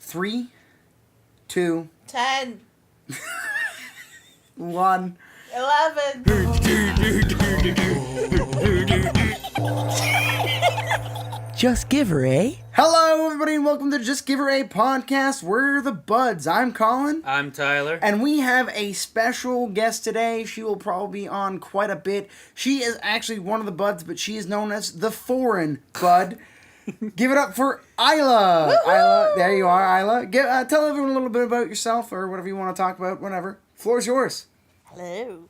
3, 2, 10, 1. 11. Just give her, eh? Hello, everybody, and welcome to Just Give Her A podcast. We're the Buds. I'm Colin. I'm Tyler. And we have a special guest today. She will probably be on quite a bit. She is actually one of the Buds, but she is known as the Foreign Bud. Give it up for Aila. Woo-hoo! Aila, there you are, Aila. Tell everyone a little bit about yourself or whatever you want to talk about, whatever. Floor's yours. Hello.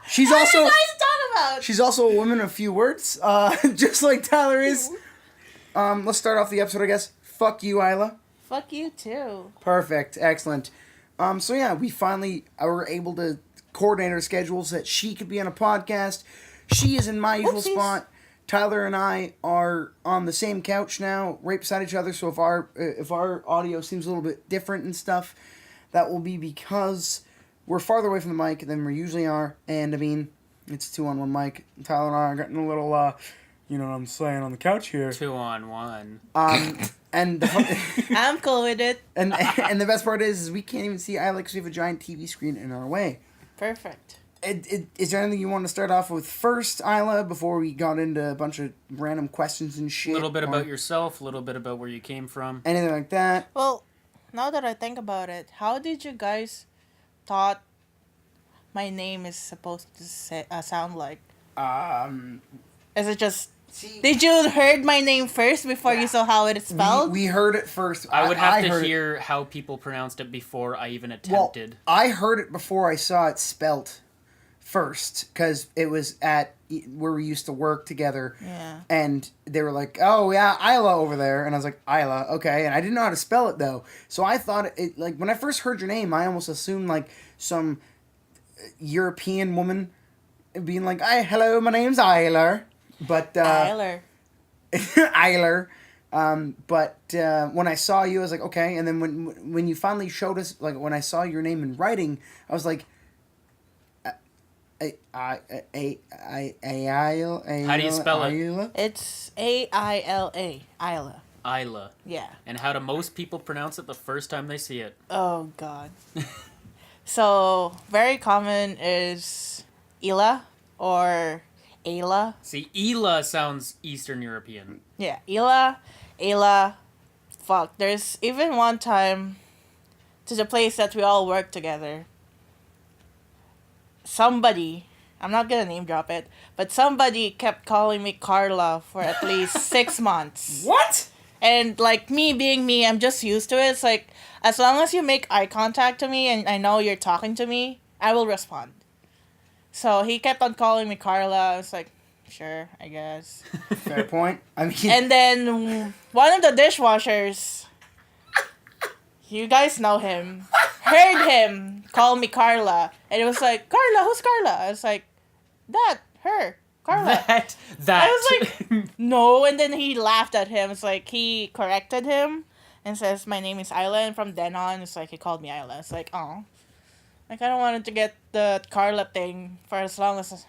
She's What also are you guys talking about? she's also a woman of few words, just like Tyler is. Let's start off the episode, I guess. Fuck you, Aila. Fuck you too. Perfect, excellent. So yeah, we finally were able to coordinate our schedules that she could be on a podcast. She is in my usual Oopsies. spot. Tyler and I are on the same couch now, right beside each other. So if our audio seems a little bit different and stuff, that will be because we're farther away from the mic than we usually are. And I mean, it's 2-on-1 mic. Tyler and I are getting a little, you know what I'm saying, on the couch here. 2-on-1. And the I'm cool with it. and the best part is we can't even see Aila because we have a giant TV screen in our way. Perfect. Is there anything you want to start off with first, Aila, before we got into a bunch of random questions and shit? A little bit or about yourself, a little bit about where you came from. anything like that? Well, now that I think about it, how did you guys thought my name is supposed to sound like? Is it just... See, Did you heard my name first before you saw how it is spelled? we heard it first. I would have to heard hear how people pronounced it before I even Well, attempted. I heard it before I saw it spelt first because it was at where we used to work together. Yeah. And they were like, "Oh yeah, Aila over there," and I was like, "Aila, okay." And I didn't know how to spell it though, so I thought it like when I first heard your name, I almost assumed like some European woman being like, hello, my name's Aila," but Tyler. Eiler. But when I saw you, I was like, okay. And then when you finally showed us, like when I saw your name in writing, I was like, How do you spell it? Aila? It's Aila. Isla. Isla. Yeah. And how do most people pronounce it the first time they see it? Oh, God. So, very common is Ila or Ayla. See, Ela sounds Eastern European. Yeah, Ila, Ayla. Fuck, there's even one time to the place that we all work together. Somebody, I'm not gonna name drop it, but somebody kept calling me Carla for at least 6 months. What? And, like, me being me, I'm just used to it. It's like, as long as you make eye contact to me and I know you're talking to me, I will respond. So he kept on calling me Carla. I was like, sure, I guess. Fair point. I mean, And then one of the dishwashers, you guys know him, heard him call me Carla. And it was like, Carla, who's Carla? I was like, her, Carla. That. I was like, no. And then he laughed at him. It's like, he corrected him and says, my name is Isla. And from then on, it's like, he called me Isla. It's like, oh. Like, I don't want to get the Carla thing for as long as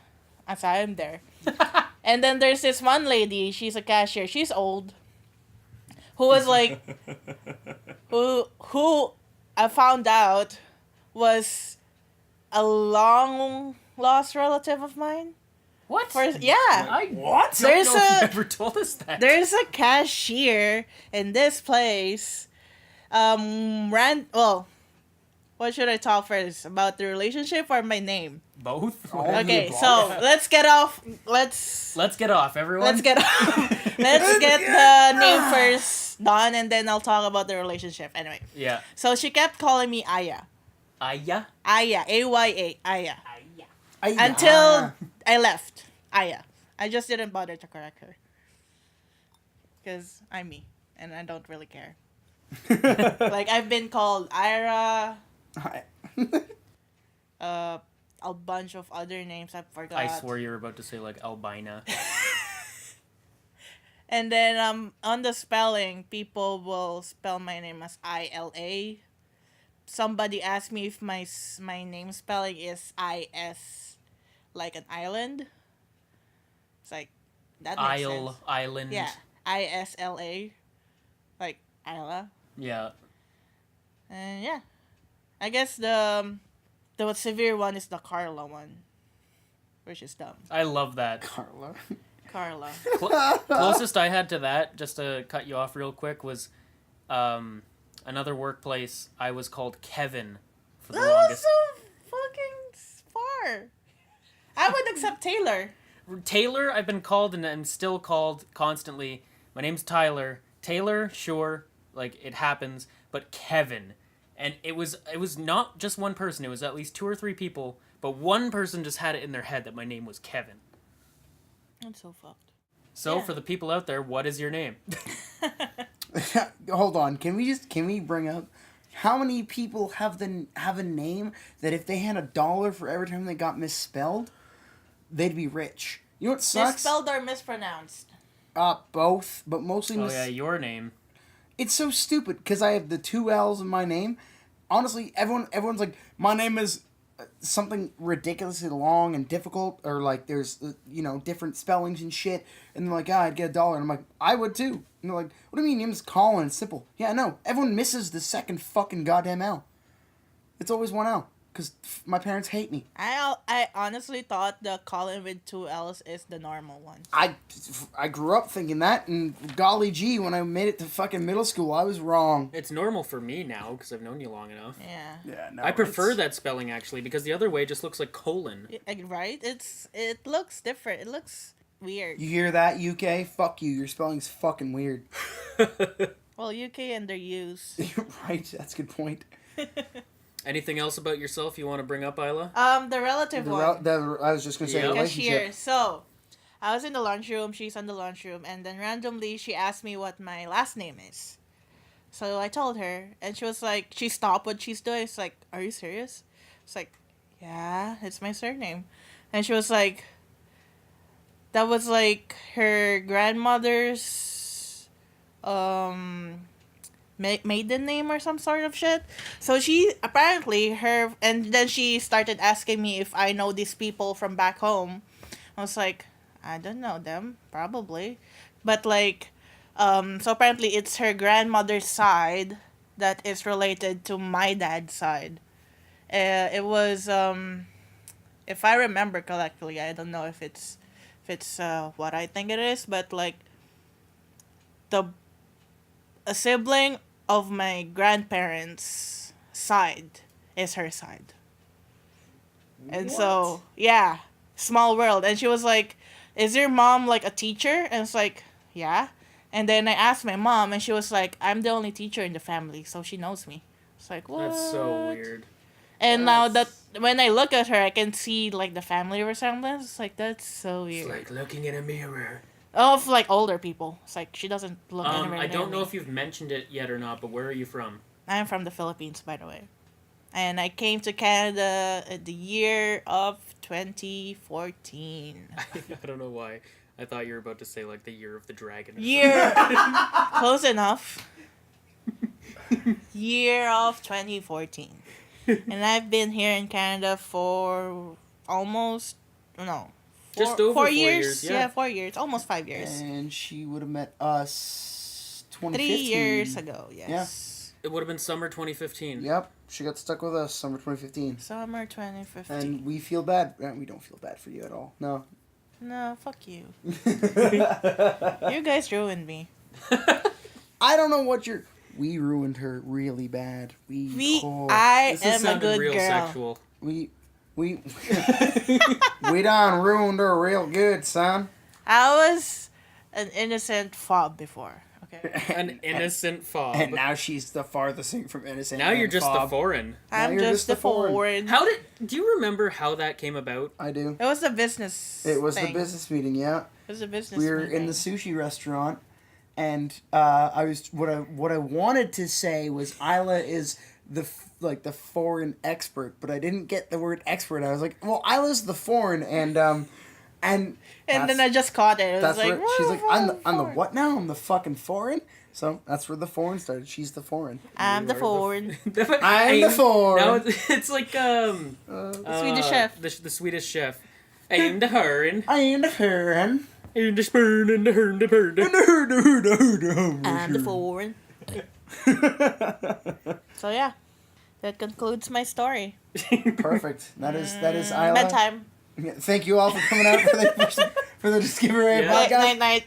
I am there. And then there's this one lady, she's a cashier, she's old, who was like, who I found out was a long lost relative of mine. What? Yeah. What? There's Don't know if a- you ever told us that. There's a cashier in this place. What should I talk first? About the relationship or my name? Both? Okay, so let's get off. Let's get off, everyone. Let's get off. Let's get the name first done, and then I'll talk about the relationship. Anyway. Yeah. So she kept calling me Aya. Aya? Aya. Aya. Aya. Aila. Until I left. Aya. I just didn't bother to correct her. Because I'm me, and I don't really care. Like, I've been called Ira, a bunch of other names I forgot. I swore you were about to say, like, albina. And then on the spelling, people will spell my name as Ila. Somebody asked me if my name spelling is IS, like an island. It's like, that makes sense. Island. Yeah, ISLA. like Aila. Yeah. And yeah, I guess the severe one is the Carla one, which is dumb. I love that. Carla. Carla. Closest I had to that, just to cut you off real quick, was another workplace. I was called Kevin for the That was longest. so fucking far. I would accept Taylor. Taylor, I've been called and I'm still called constantly. My name's Tyler. Taylor, sure, like it happens, but Kevin. And it was not just one person, it was at least 2 or 3 people, but one person just had it in their head that my name was Kevin. I'm so fucked. So Yeah. for the people out there, what is your name? Hold on. Can we bring up how many people have a name that if they had $1 for every time they got misspelled, they'd be rich. You know what sucks? Misspelled or mispronounced? Both, but mostly Oh yeah, your name. It's so stupid because I have the 2 L's in my name. Honestly, everyone's like, my name is something ridiculously long and difficult, or like there's different spellings and shit, and they're like, I'd get $1, and I'm like, I would too. And they're like, what do you mean? Your name's Colin? It's simple. Yeah, no. Everyone misses the second fucking goddamn L. It's always 1 L because my parents hate me. I honestly thought the Colin with 2 L's is the normal one. I grew up thinking that, and golly gee, when I made it to fucking middle school, I was wrong. It's normal for me now because I've known you long enough. Yeah. Yeah, no. I prefer that spelling actually because the other way just looks like colon. Right? It looks different. It looks weird. You hear that, UK? Fuck you. Your spelling's fucking weird. Well, UK and their U's. Right, that's a good point. Anything else about yourself you want to bring up, Isla? The relative one. I was just gonna say Yeah. relationship. Cashier. So, I was in the lunchroom. She's in the lunchroom, and then randomly she asked me what my last name is. So I told her, and she was like, she stopped what she's doing. It's like, are you serious? It's like, yeah, it's my surname. And she was like, that was like her grandmother's maiden name or some sort of shit. So she apparently and then she started asking me if I know these people from back home. I was like, I don't know them, probably, but like, so apparently it's her grandmother's side that is related to my dad's side. It was if I remember correctly, I don't know if it's what I think it is, but like a sibling of my grandparents' side is her side. And so, yeah, small world. And she was like, is your mom like a teacher? And it's like, yeah. And then I asked my mom, and she was like, I'm the only teacher in the family, so she knows me. It's like, what? That's so weird. And now that when I look at her, I can see like the family resemblance. It's like, that's so weird. It's like looking in a mirror. Of like older people. It's like she doesn't look anywhere I near don't know me. if you've mentioned it yet or not, but where are you from? I'm from the Philippines, by the way. And I came to Canada at the year of 2014. I don't know why. I thought you were about to say like the year of the dragon. Or Year close enough. Year of 2014. And I've been here in Canada for almost Just over 4 4 years. years, yeah. Yeah, 4 years, almost 5 years. And she would have met us 3 2015. years ago, yes. It would have been summer 2015. Yep, she got stuck with us summer 2015. Summer 2015. And we feel bad. We don't feel bad for you at all. No. No, fuck you. You guys ruined me. I don't know what you're... We ruined her really bad. I This is am a sounding good real girl. sexual. We we done ruined her real good, son. I was an innocent fob before. Okay. An innocent fob. And now she's the farthest thing from innocent. Now you're and just fob. the foreign. I'm you're just just the the foreign. foreign. Do you remember how that came about? I do. It was a business. It was thing. the business meeting, yeah. It was a business. We were meeting. in the sushi restaurant, and I was what I wanted to say was Isla is the foreign expert, but I didn't get the word expert. I was like, well, Isla's the foreign, and then I just caught it. It was that's like, where she's like, I'm the foreign. what now? I'm the fucking foreign. So that's where the foreign started. She's the foreign. I'm the You are foreign. I'm the foreign. Now it's like Swedish chef. The Swedish chef. I'm the foreign. I am the foreign. I'm the spoon and the hern the bird. I'm the foreign. So yeah, that concludes my story. Perfect. That is Isla. Bedtime. Yeah, thank you all for coming out for the Discovery Yeah. podcast. Night.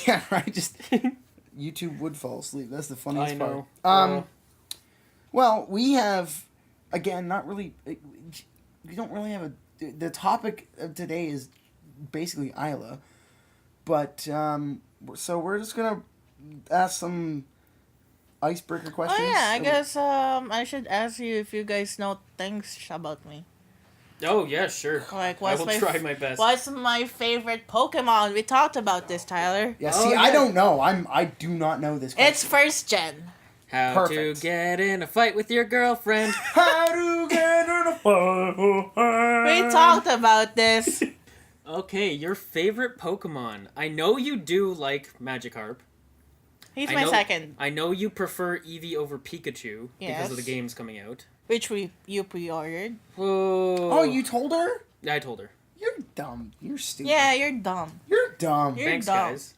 Yeah, right. Just YouTube would fall asleep. That's the funniest I know. part. Well, we have again not really. We don't really have a. The topic of today is basically Isla, but so we're just gonna ask some icebreaker questions. Oh yeah, I guess I should ask you if you guys know things about me. Oh yeah, sure. Like I will try my best. What's my favorite Pokemon? We talked about this, Tyler. Yeah. Oh, See, yeah. I don't know. I do not know this. It's Question. first gen. How Perfect. to get in a fight with your girlfriend. How to get in a fight? We talked about this. Okay, your favorite Pokemon. I know you do like Magikarp. He's I my know- second, I know you prefer Eevee over Pikachu because of the Yes. games coming out. which you pre-ordered. Whoa. Oh, you told her? I told her. You're dumb. You're stupid. Yeah, you're dumb. You're dumb. You're Thanks, dumb. guys.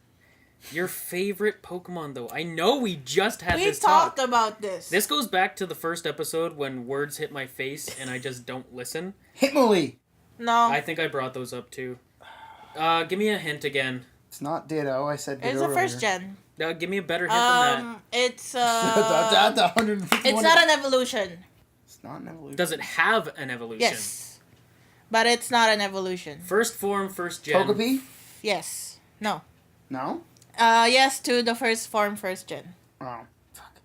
Your favorite Pokemon, though. I know we just had We this talked talk. about this. This goes back to the first episode when words hit my face and I just don't listen. Hitmonlee. No, I think I brought those up too. Give me a hint again. It's not Ditto. I said Ditto it's the first earlier. gen. Give me a better hint than It's That's 151. it's not an evolution. It's not an evolution. that. Does it have an evolution? Yes, but it's not an evolution. First form, first gen. Togepi? Yes. No. No. Yes to the first form, first gen. Oh, fuck.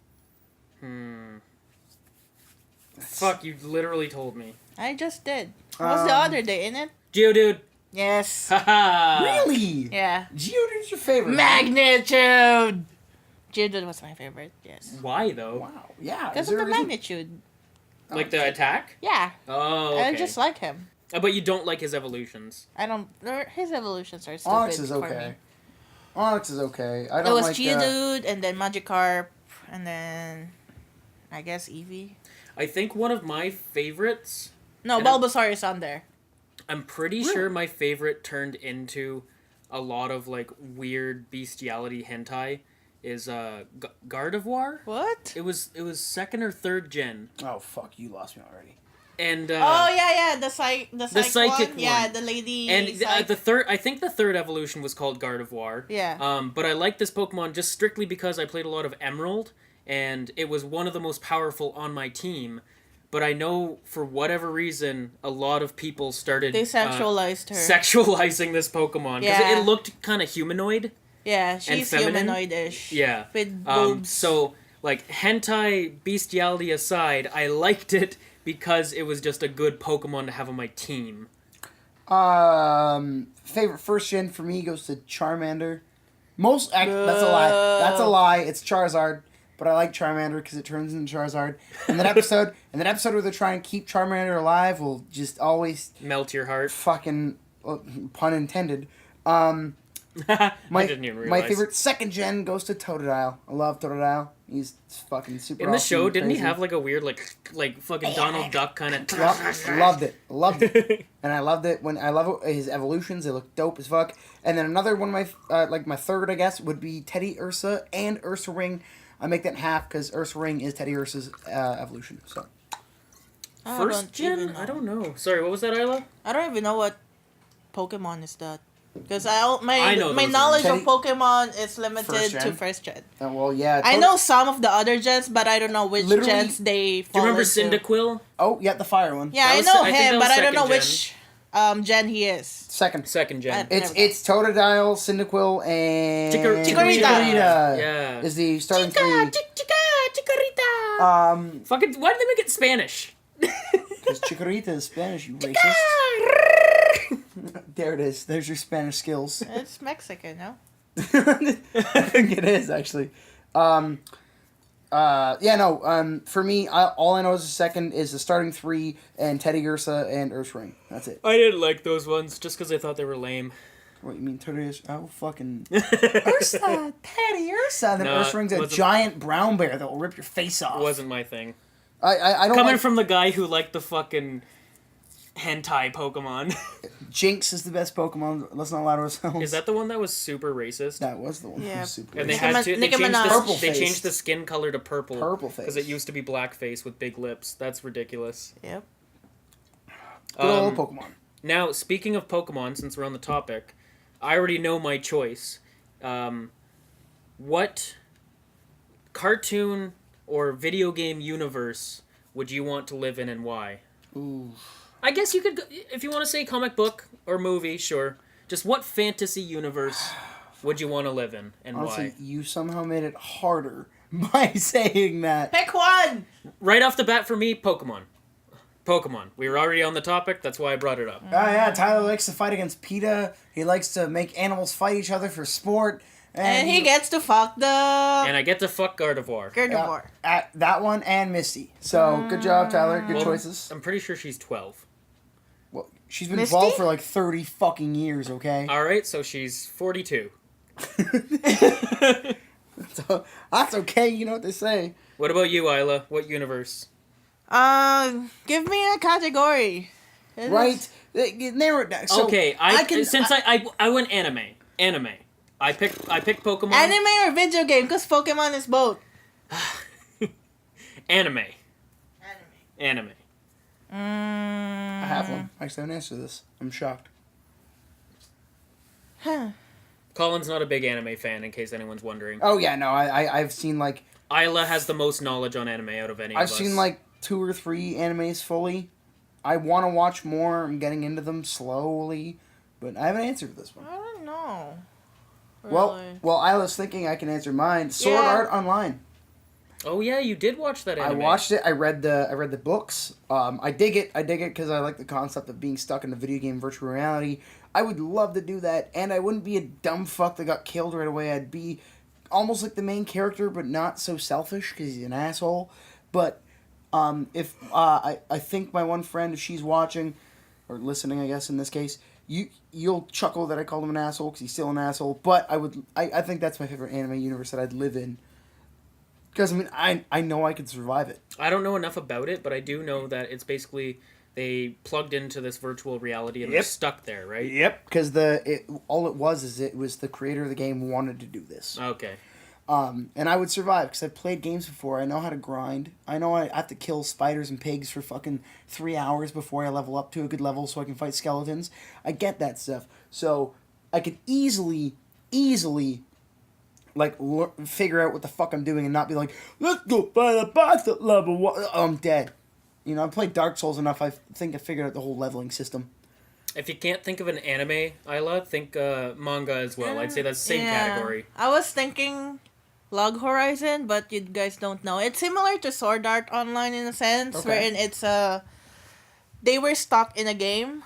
Fuck, you literally told me. I just did. What was the other day, innit? Geodude. Yes. Haha. Really? Yeah. Geodude's your favorite. Magnitude. Geodude was my favorite. Yes. Why though? Wow. Yeah. Because is of there the a reason? magnitude. Like the attack? Yeah. Oh, okay. I just like him. But you don't like his evolutions. I don't. His evolutions are stupid. Onyx is for okay. me. Onyx is okay. I It don't was like. Geodude, and then Magikarp, and then I guess Eevee. I think one of my favorites. No, And I'm- Bulbasaur is on there. I'm pretty sure my favorite turned into a lot of like weird bestiality hentai. Is Gardevoir? What? It was second or third gen, Oh fuck! You lost me already. and Oh yeah, the psychic one. Yeah, one. the lady. and psych- the third. I think the third evolution was called Gardevoir. Yeah. But I like this Pokemon just strictly because I played a lot of Emerald, and it was one of the most powerful on my team. But I know for whatever reason, a lot of people started They sexualized her. sexualizing this Pokemon because Yeah. it looked kind of humanoid. Yeah, she's feminine? humanoid-ish. Yeah. With boobs. So, like, hentai bestiality aside, I liked it because it was just a good Pokemon to have on my team. Favorite first gen for me goes to Charmander. That's a lie. That's a lie. It's Charizard, but I like Charmander because it turns into Charizard. And that episode, where they're trying to keep Charmander alive, will just always Melt your heart. fucking pun intended. I didn't even realize. My favorite second gen goes to Totodile. I love Totodile. He's fucking super. In the awesome show, and didn't he crazy. have like a weird like fucking Donald Duck kind of? Yep, loved it, and I loved it when his evolutions. They look dope as fuck. And then another one of my my third, I guess, would be Teddy Ursa and Ursa Ring. I make that in half because Ursa Ring is Teddy Ursa's evolution. So I First don't even gen? know. I don't know. Sorry, what was that, Isla? I don't even know what Pokemon is that. Because I my know my those knowledge Teddy- of Pokemon is limited First to gen? first gen. well, yeah. I know some of the other gens, but I don't know which Literally- gens they Do you fall remember into. Cyndaquil? Oh yeah, the fire one. Yeah, That I was- know I think that him, was but I don't know second which gen he is. Second. Second gen. It's Never it's Totodile, Cyndaquil, and Chikorita. Yeah. is the starting three. Chikorita. Fucking. Why did they make it Spanish? Because Chikorita is Spanish, you racist. There it is. There's your Spanish skills. It's Mexican, no? I think it is actually. For me, all I know is the second is the starting three and Teddy Ursa and Ursa Ring. That's it. I didn't like those ones just because I thought they were lame. What you mean, Teddy Ursa? Oh, fucking Ursa, Teddy Ursa. And then No, Ursa Ring's a wasn't- giant brown bear that will rip your face off. It wasn't my thing. I don't Coming like, from the guy who liked the fucking hentai Pokemon. Jinx is the best Pokemon. Let's not lie to ourselves. Is that the one that was super racist? That was the one. Yeah. That was super And they racist. had to. Nicki Minaj. Purple They face. changed the skin color to purple. Purple face. Because it used to be blackface with big lips. That's ridiculous. Yep. Good old Pokemon. Now, speaking of Pokemon, since we're on the topic, I already know my choice. What cartoon or video game universe would you want to live in and why? Ooh. I guess you could, if you want to say comic book or movie, sure. Just what fantasy universe would you want to live in and Honestly, why? you somehow made it harder by saying that. Pick one! Right off the bat for me, Pokemon. Pokemon. We were already on the topic, that's why I brought it up. Oh yeah, Tyler likes to fight against PETA. He likes to make animals fight each other for sport. And he gets to fuck the And I get to fuck Gardevoir. Gardevoir. At that one and Misty. So good job, Tyler. Good choices. I'm pretty sure she's 12. Well, she's been Misty? 12 for like 30 fucking years. Okay. Alright, so she's 42. So, that's okay. You know what they say. What about you, Isla? What universe? Give me a category. Right? Narrow it down. So okay, I went anime. Anime. I picked Pokemon. Anime or video game? Because Pokemon is both. Anime. Anime. I have one. I actually have an answer to this. I'm shocked. Colin's not a big anime fan, in case anyone's wondering. Oh yeah, no, I've seen like Isla has the most knowledge on anime out of any of us. I've seen like 2 or 3 animes fully. I want to watch more. I'm getting into them slowly, but I have an answer for this one. I don't know. Well, I was thinking I can answer mine. Sword Yeah. Art Online. Oh yeah, you did watch that anime. I watched it. I read the books. I dig it. I dig it because I like the concept of being stuck in a video game virtual reality. I would love to do that, and I wouldn't be a dumb fuck that got killed right away. I'd be almost like the main character, but not so selfish because he's an asshole. But if I think my one friend, if she's watching or listening, I guess in this case, you'll chuckle that I called him an asshole because he's still an asshole. But I think that's my favorite anime universe that I'd live in. Because, I mean, I know I could survive it. I don't know enough about it, but I do know that it's basically they plugged into this virtual reality and they're stuck there, right? Yep. Because all it was the creator of the game wanted to do this. Okay. And I would survive because I've played games before. I know how to grind. I know I have to kill spiders and pigs for fucking 3 hours before I level up to a good level so I can fight skeletons. I get that stuff. So I could easily like figure out what the fuck I'm doing and not be like, let's go find a boss at level 1. I'm dead. You know, I played Dark Souls enough. I think I figured out the whole leveling system. If you can't think of an anime, Isla, think manga as well. I'd say that's the same category. I was thinking Log Horizon, but you guys don't know. It's similar to Sword Art Online in a sense, Okay. wherein it's they were stuck in a game,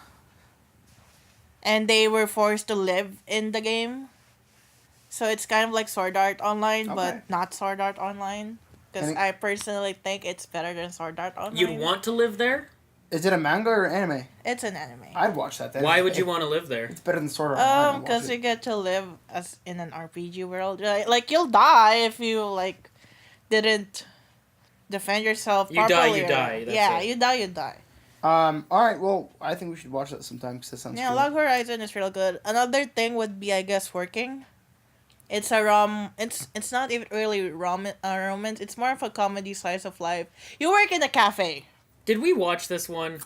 and they were forced to live in the game. So it's kind of like Sword Art Online, Okay. but not Sword Art Online. Because And I personally think it's better than Sword Art Online. You'd want to live there? Is it a manga or anime? It's an anime. I'd watch that. Why would you want to live there? It's better than Sword Art Online. I'd watch Because it. you get to live as in an RPG world. Like you'll die if you like didn't defend yourself You die, properly. you die, that's yeah, it. you die, you die. All right. Well, I think we should watch that sometime because that sounds Yeah, cool. Log Horizon is real good. Another thing would be, I guess, working. It's a It's not even really romance. It's more of a comedy slice of life. You work in a cafe. Did we watch this one?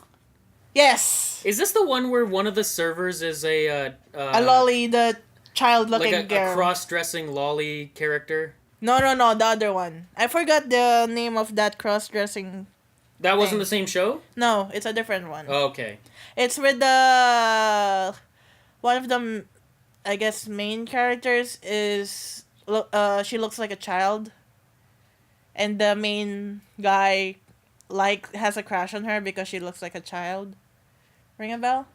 Yes. Is this the one where one of the servers is a lolly, the child-looking like a girl. cross-dressing lolly character? No, the other one. I forgot the name of that cross-dressing. That wasn't the same show? No, it's a different one. Oh, okay. It's with the one of the, I guess, main characters is she looks like a child, and the main guy has a crush on her because she looks like a child. Ring a bell?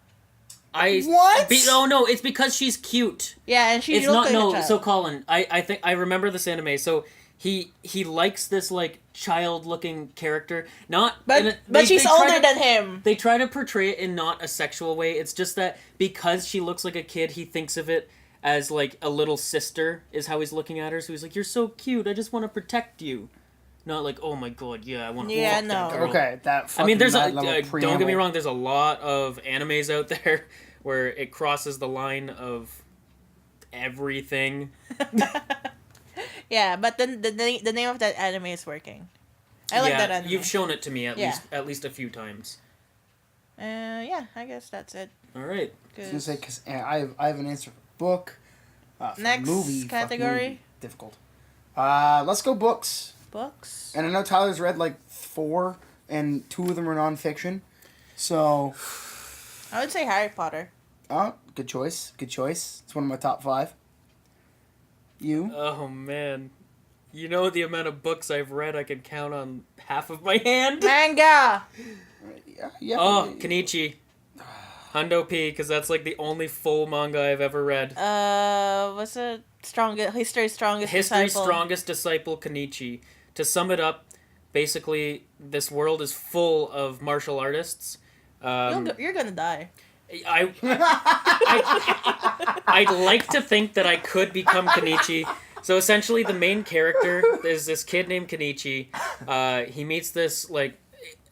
What? Oh no, it's because she's cute. Yeah, and she It's looks not like a no. child. So Colin, I think I remember this anime. So he likes this like child-looking character. Not, but she's older than him. They try to portray it in not a sexual way. It's just that because she looks like a kid, he thinks of it as like a little sister. Is how he's looking at her. So he's like, "You're so cute. I just want to protect you." Not like, oh my god, yeah, I want to Yeah, fuck that no. girl. Okay, that. I mean, there's fucking mad level don't get me preamble. wrong. There's a lot of animes out there where it crosses the line of everything. Yeah, but then the name of that anime is working. I like that anime. You've shown it to me Yeah. at least a few times. Yeah, I guess that's it. All right. I was gonna say because I have an answer for book. For Next movie, fuck, category. movie, difficult. Let's go books. Books. And I know Tyler's read like 4, and 2 of them are nonfiction. So, I would say Harry Potter. good choice. Good choice. It's one of my top 5. You? Oh man, you know the amount of books I've read, I can count on half of my hand. Manga. Yeah. Oh, Kenichi. Hundo P, because that's like the only full manga I've ever read. What's the History's Strongest History's Disciple? Strongest Disciple, Kenichi. To sum it up, basically, this world is full of martial artists. You're gonna die. I'd like to think that I could become Kenichi. So essentially, the main character is this kid named Kenichi. He meets this, like,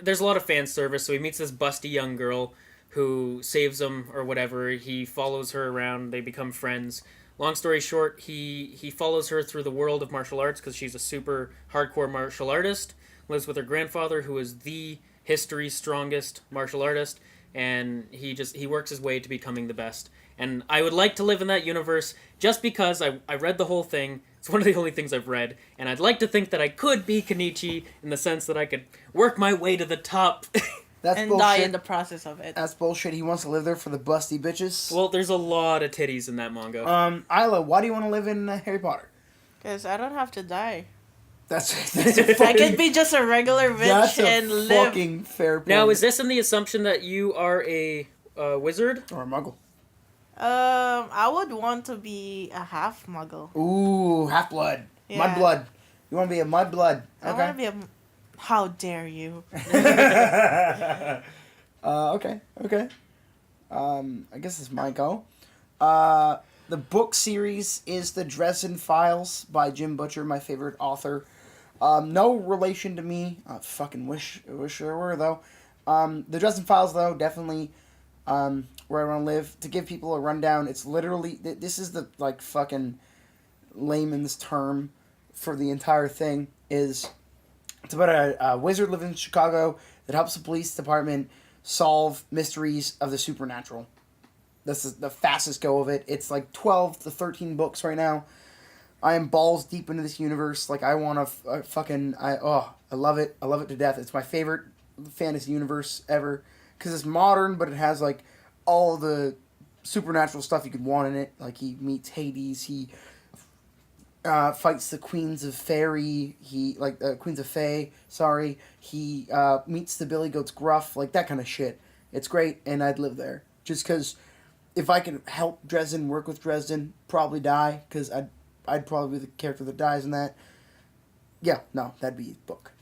there's a lot of fan service, so he meets this busty young girl who saves him or whatever. He follows her around. They become friends. Long story short, he follows her through the world of martial arts because she's a super hardcore martial artist. Lives with her grandfather, who is the history's strongest martial artist, and he works his way to becoming the best. And I would like to live in that universe just because I read the whole thing. It's one of the only things I've read, and I'd like to think that I could be Kenichi in the sense that I could work my way to the top. That's And bullshit. die in the process of it. That's bullshit. He wants to live there for the busty bitches. Well, there's a lot of titties in that manga. Isla, why do you want to live in Harry Potter? Because I don't have to die. That's I could be just a regular bitch That's a and live. fucking fair point. Now, is this in the assumption that you are a wizard? Or a muggle? I would want to be a half muggle. Ooh, half-blood. Yeah. Mudblood. You want to be a mudblood. I want to be a. How dare you? Okay. I guess it's my go. The book series is The Dresden Files by Jim Butcher, my favorite author. No relation to me. I fucking wish there were, though. The Dresden Files, though, definitely where I want to live. To give people a rundown, it's literally... This is the, like, fucking layman's term for the entire thing. It's about a wizard living in Chicago that helps the police department solve mysteries of the supernatural. That's the fastest go of it. It's like 12 to 13 books right now. I am balls deep into this universe. Like, I want to I love it. I love it to death. It's my favorite fantasy universe ever. Because it's modern, but it has, like, all the supernatural stuff you could want in it. Like, he meets Hades. He fights the Queens of Fairy. Queens of Fae. Sorry. He meets the Billy Goat's Gruff. Like, that kind of shit. It's great, and I'd live there. Just because if I could help Dresden, work with Dresden, probably die, because I'd probably be the character that dies in that. Yeah, no, that'd be book.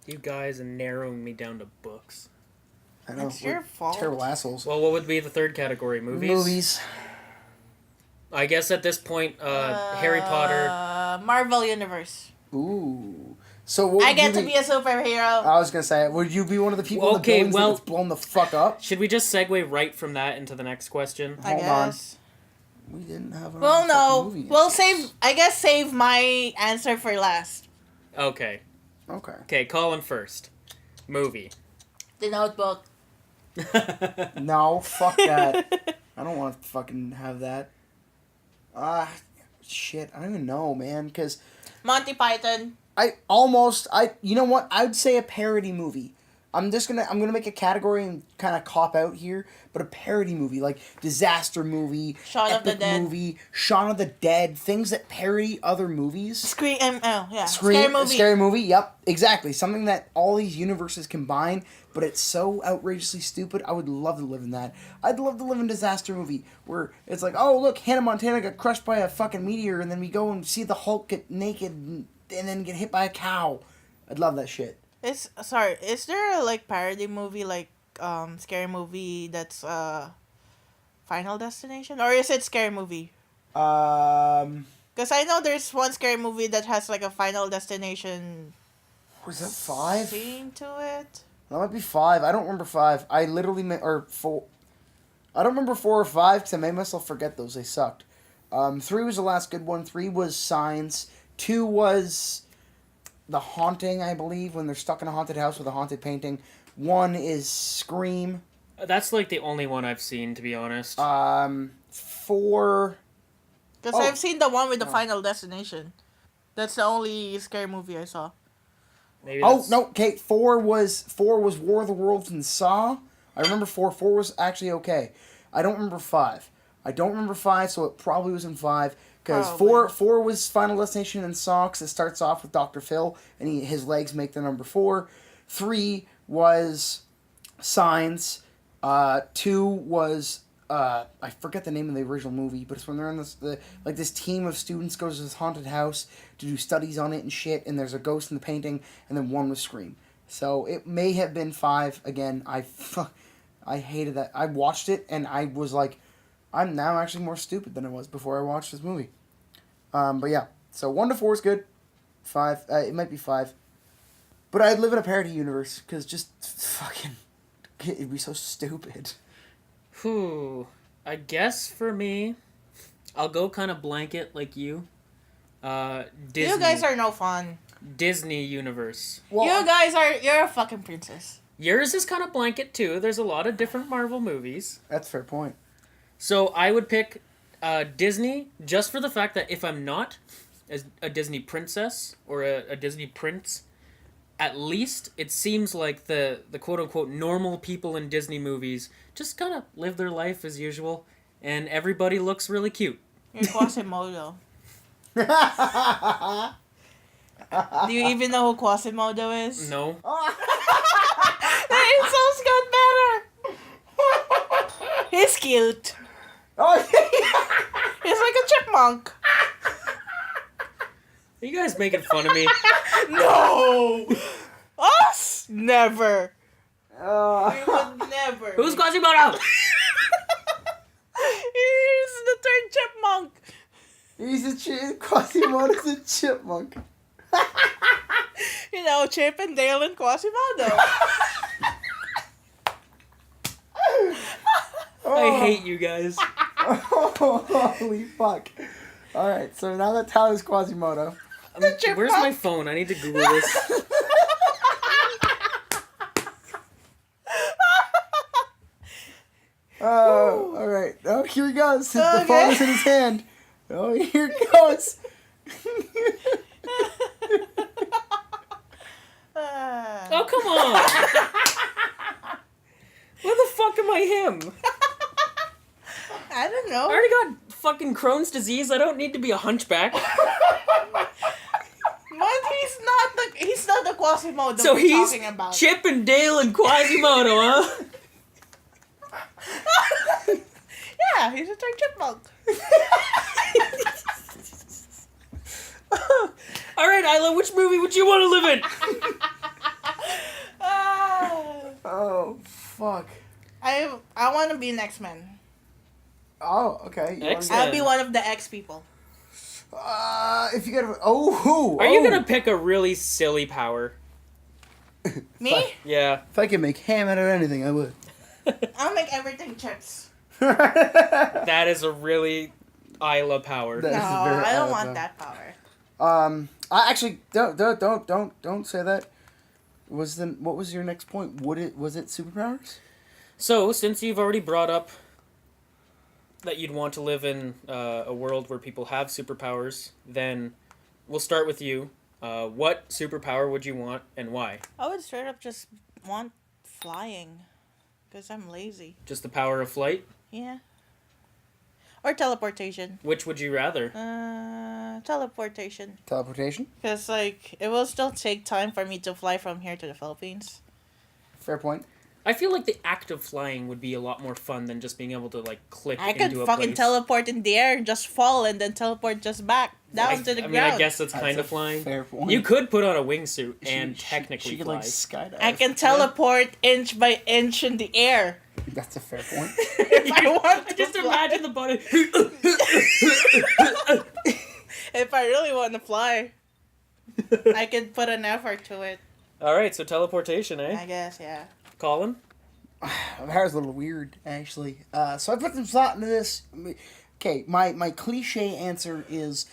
You guys are narrowing me down to books. I know. It's your we're fault. Terrible assholes. Well, what would be the third category? Movies? I guess at this point, Harry Potter. Marvel Universe. Ooh. So what I would get you to be a superhero. I was gonna say, would you be one of the people in the buildings that gets blown the fuck up? Should we just segue right from that into the next question? I Hold on. guess. We didn't have our Well, own no. fucking movie We'll answers. save my answer for last. Okay. Okay. Okay, Colin first. Movie. The Notebook. No, fuck that. I don't want to fucking have that. Shit, I don't even know, man, because Monty Python. you know what? I'd say a parody movie. I'm gonna make a category and kind of cop out here, but a parody movie, like disaster movie, Shaun of the epic Dead. movie, Shaun of the Dead, things that parody other movies. Scary movie. Yep, exactly. Something that all these universes combine, but it's so outrageously stupid. I would love to live in that. I'd love to live in a disaster movie where it's like, oh look, Hannah Montana got crushed by a fucking meteor, and then we go and see the Hulk get naked and then get hit by a cow. I'd love that shit. Is there a like parody movie like scary movie that's Final Destination, or is it Scary Movie? Because I know there's one scary movie that has like a Final Destination Was that 5? scene to it. That might be 5. I don't remember 5. I literally or 4. I don't remember 4 or 5 because I made myself forget those. They sucked. 3 was the last good one. 3 was Signs. 2 was The Haunting, I believe, when they're stuck in a haunted house with a haunted painting. 1 is Scream. That's like the only one I've seen, to be honest. 4. Because I've seen the one with the Final Destination. That's the only scary movie I saw. Maybe Oh that's... no, Kate. 4 was War of the Worlds and Saw. I remember 4. 4 was actually okay. I don't remember 5. I don't remember 5, so it probably was in 5. Because 4 was Final Destination and Saw, because it starts off with Dr. Phil, and his legs make the number 4. 3 was Signs. 2 was I forget the name of the original movie, but it's when they're in this team of students goes to this haunted house to do studies on it and shit, and there's a ghost in the painting, and then 1 was Scream. So it may have been 5 again. I hated that. I watched it and I was like, I'm now actually more stupid than I was before I watched this movie. But yeah, so 1 to 4 is good. 5, it might be 5. But I'd live in a parody universe because just fucking, it'd be so stupid. Whew. I guess for me, I'll go kind of blanket like you. Disney. You guys are no fun. Disney universe. Well, You're a fucking princess. Yours is kind of blanket too. There's a lot of different Marvel movies. that's a fair point. So I would pick Disney just for the fact that if I'm not a Disney princess or a Disney prince, at least it seems like the quote-unquote normal people in Disney movies just kind of live their life as usual, and everybody looks really cute. You're Quasimodo. Do you even know who Quasimodo is? No. Hey, so better. He's cute. Oh, He's like a chipmunk. Are you guys making fun of me? No! Us? Never. We would never. Who's Quasimodo? He's the third chipmunk. Quasimodo's a chipmunk. You know, Chip and Dale and Quasimodo. I hate you guys. Holy fuck. Alright, so now that Tyler's Quasimodo. Where's my phone? I need to Google this. Alright. Oh, here he goes. The phone is in his hand. Oh, here it goes. Oh, come on. Where the fuck am I him? I don't I know. already got fucking Crohn's disease. I don't need to be a hunchback. But he's not the Quasimodo So we're he's talking about. Chip and Dale and Quasimodo, huh? Yeah, he's a third chipmunk. All right, Isla, which movie would you want to live in? Oh, fuck. I want to be an X-Men. Oh, okay. X-Men. I'll be one of the X people. If you get a... Oh, Are you going to pick a really silly power? Me? Yeah. If I could make ham out of anything, I would. I'll make everything chips. That is a really Isla power. That- No, is very I don't odd, want though. that power. I actually don't say that. What was your next point? Was it superpowers? So, since you've already brought up that you'd want to live in a world where people have superpowers, then we'll start with you. What superpower would you want and why? I would straight up just want flying. Because I'm lazy. Just the power of flight? Yeah. Or teleportation. Which would you rather? Teleportation. Teleportation. Because, like, it will still take time for me to fly from here to the Philippines. Fair point. I feel like the act of flying would be a lot more fun than just being able to, like, click I into could a fucking place. teleport in the air, just fall, and then teleport just back down to the I ground. mean, I guess that's That's kind a of flying. fair point. You could put on a wingsuit and She technically could fly. like skydive. I can teleport inch by inch in the air. That's a fair point. If I want to Just fly. imagine the button. If I really want to fly, I could put an effort to it. All right, so teleportation, eh? I guess, yeah. Colin? That was a little weird, actually. So I put some thought into this. Okay, my cliche answer is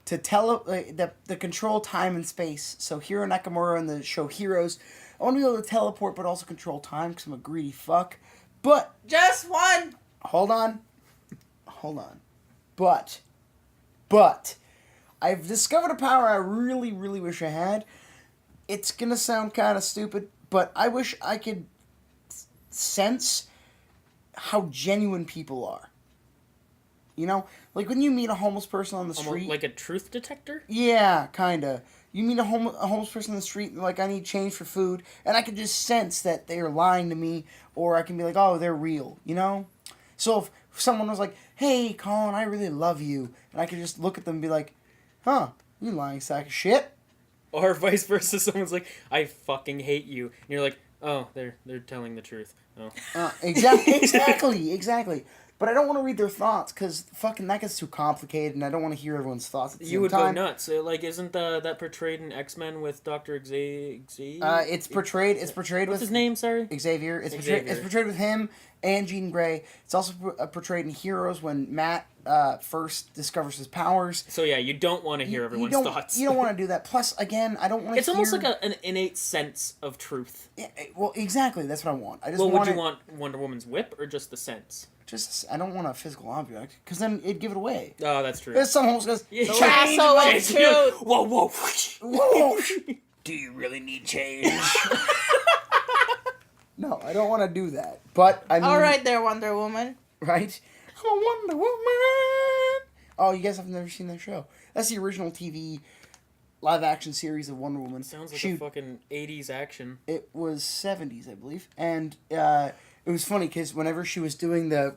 to the control time and space. So Hiro Nakamura in the show Heroes, I want to be able to teleport, but also control time because I'm a greedy fuck. But Just one! hold on, but I've discovered a power I really, really wish I had. It's gonna sound kind of stupid, but I wish I could sense how genuine people are. You know, like when you meet a homeless person on the Almost street, like a truth detector? yeah, kinda. You meet a homeless person on the street, and like, I need change for food, and I can just sense that they are lying to me, or I can be like, oh, they're real, you know. So if someone was like, hey, Colin, I really love you, and I could just look at them and be like, huh, you lying sack of shit. Or vice versa, someone's like, I fucking hate you. And you're like, oh, they're telling the truth. Oh. Exactly. But I don't want to read their thoughts because fucking that gets too complicated, and I don't want to hear everyone's thoughts at the You same would time. go nuts. Like, isn't that portrayed in X-Men with Dr. Xavier? It's portrayed What's with his name, sorry? Xavier. Xavier. It's portrayed with him and Jean Grey. It's also portrayed in Heroes when Matt first discovers his powers. So yeah, you don't want to hear everyone's thoughts. You don't want to do that. Plus, again, I don't want to. It's almost like an innate sense of truth. Yeah, well, exactly. That's what I want. I just Well, want would you want Wonder Woman's whip or just the sense? I don't want a physical object because then it'd give it away. Oh, that's true. If someone goes, Yeah. change Lasso my- of truth! Whoa, whoa. Whoa. Do you really need change? No, I don't want to do that. But I mean, Alright there, Wonder Woman. right? I'm a Wonder Woman. Oh, you guys have never seen that show? That's the original TV live action series of Wonder Woman. Sounds like a fucking 80s action. It was 70s, I believe, and it was funny because whenever she was doing the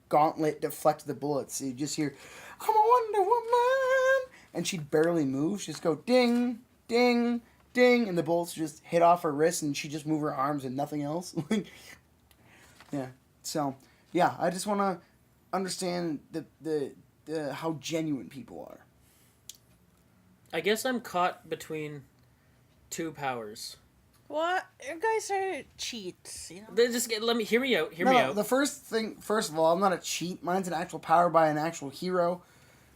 gauntlet deflect the bullets, you just hear, "I'm a Wonder Woman," and she'd barely move. She'd just go ding, ding, ding, and the bullets just hit off her wrist, and she'd just move her arms and nothing else. Yeah. So yeah, I just want to understand the how genuine people are. I guess I'm caught between two powers. What? You guys are cheats, you know? They just let me hear me out. Hear me out. The first of all, I'm not a cheat. Mine's an actual power by an actual hero.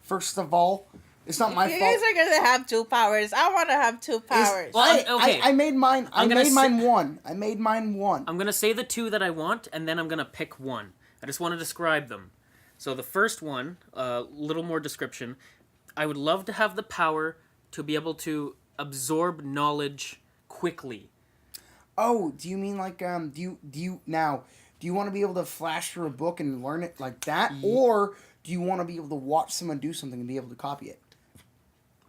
First of all, it's not my You fault. guys are gonna have two powers. I want to have two powers. Well, okay. I made mine. I I'm gonna made mine one. I made mine one. I'm gonna say the two that I want, and then I'm gonna pick one. I just want to describe them. So the first one, a little more description. I would love to have the power to be able to absorb knowledge quickly. Oh, do you mean like do you want to be able to flash through a book and learn it like that, or do you want to be able to watch someone do something and be able to copy it?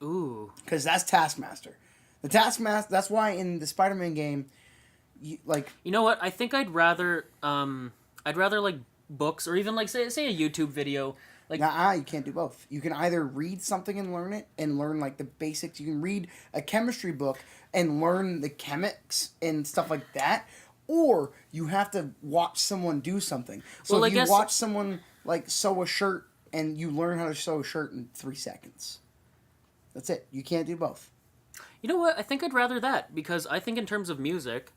Ooh. Because that's Taskmaster. The Taskmaster. That's why in the Spider-Man game, you know what? I think I'd rather like books or even like say a YouTube video. Like you can't do both. You can either read something and learn it and learn like the basics. You can read a chemistry book and learn the chemics and stuff like that, or you have to watch someone do something. So Well, if I you guess- watch someone like sew a shirt and you learn how to sew a shirt in 3 seconds. That's it. You can't do both. You know what? I think I'd rather that because I think in terms of music,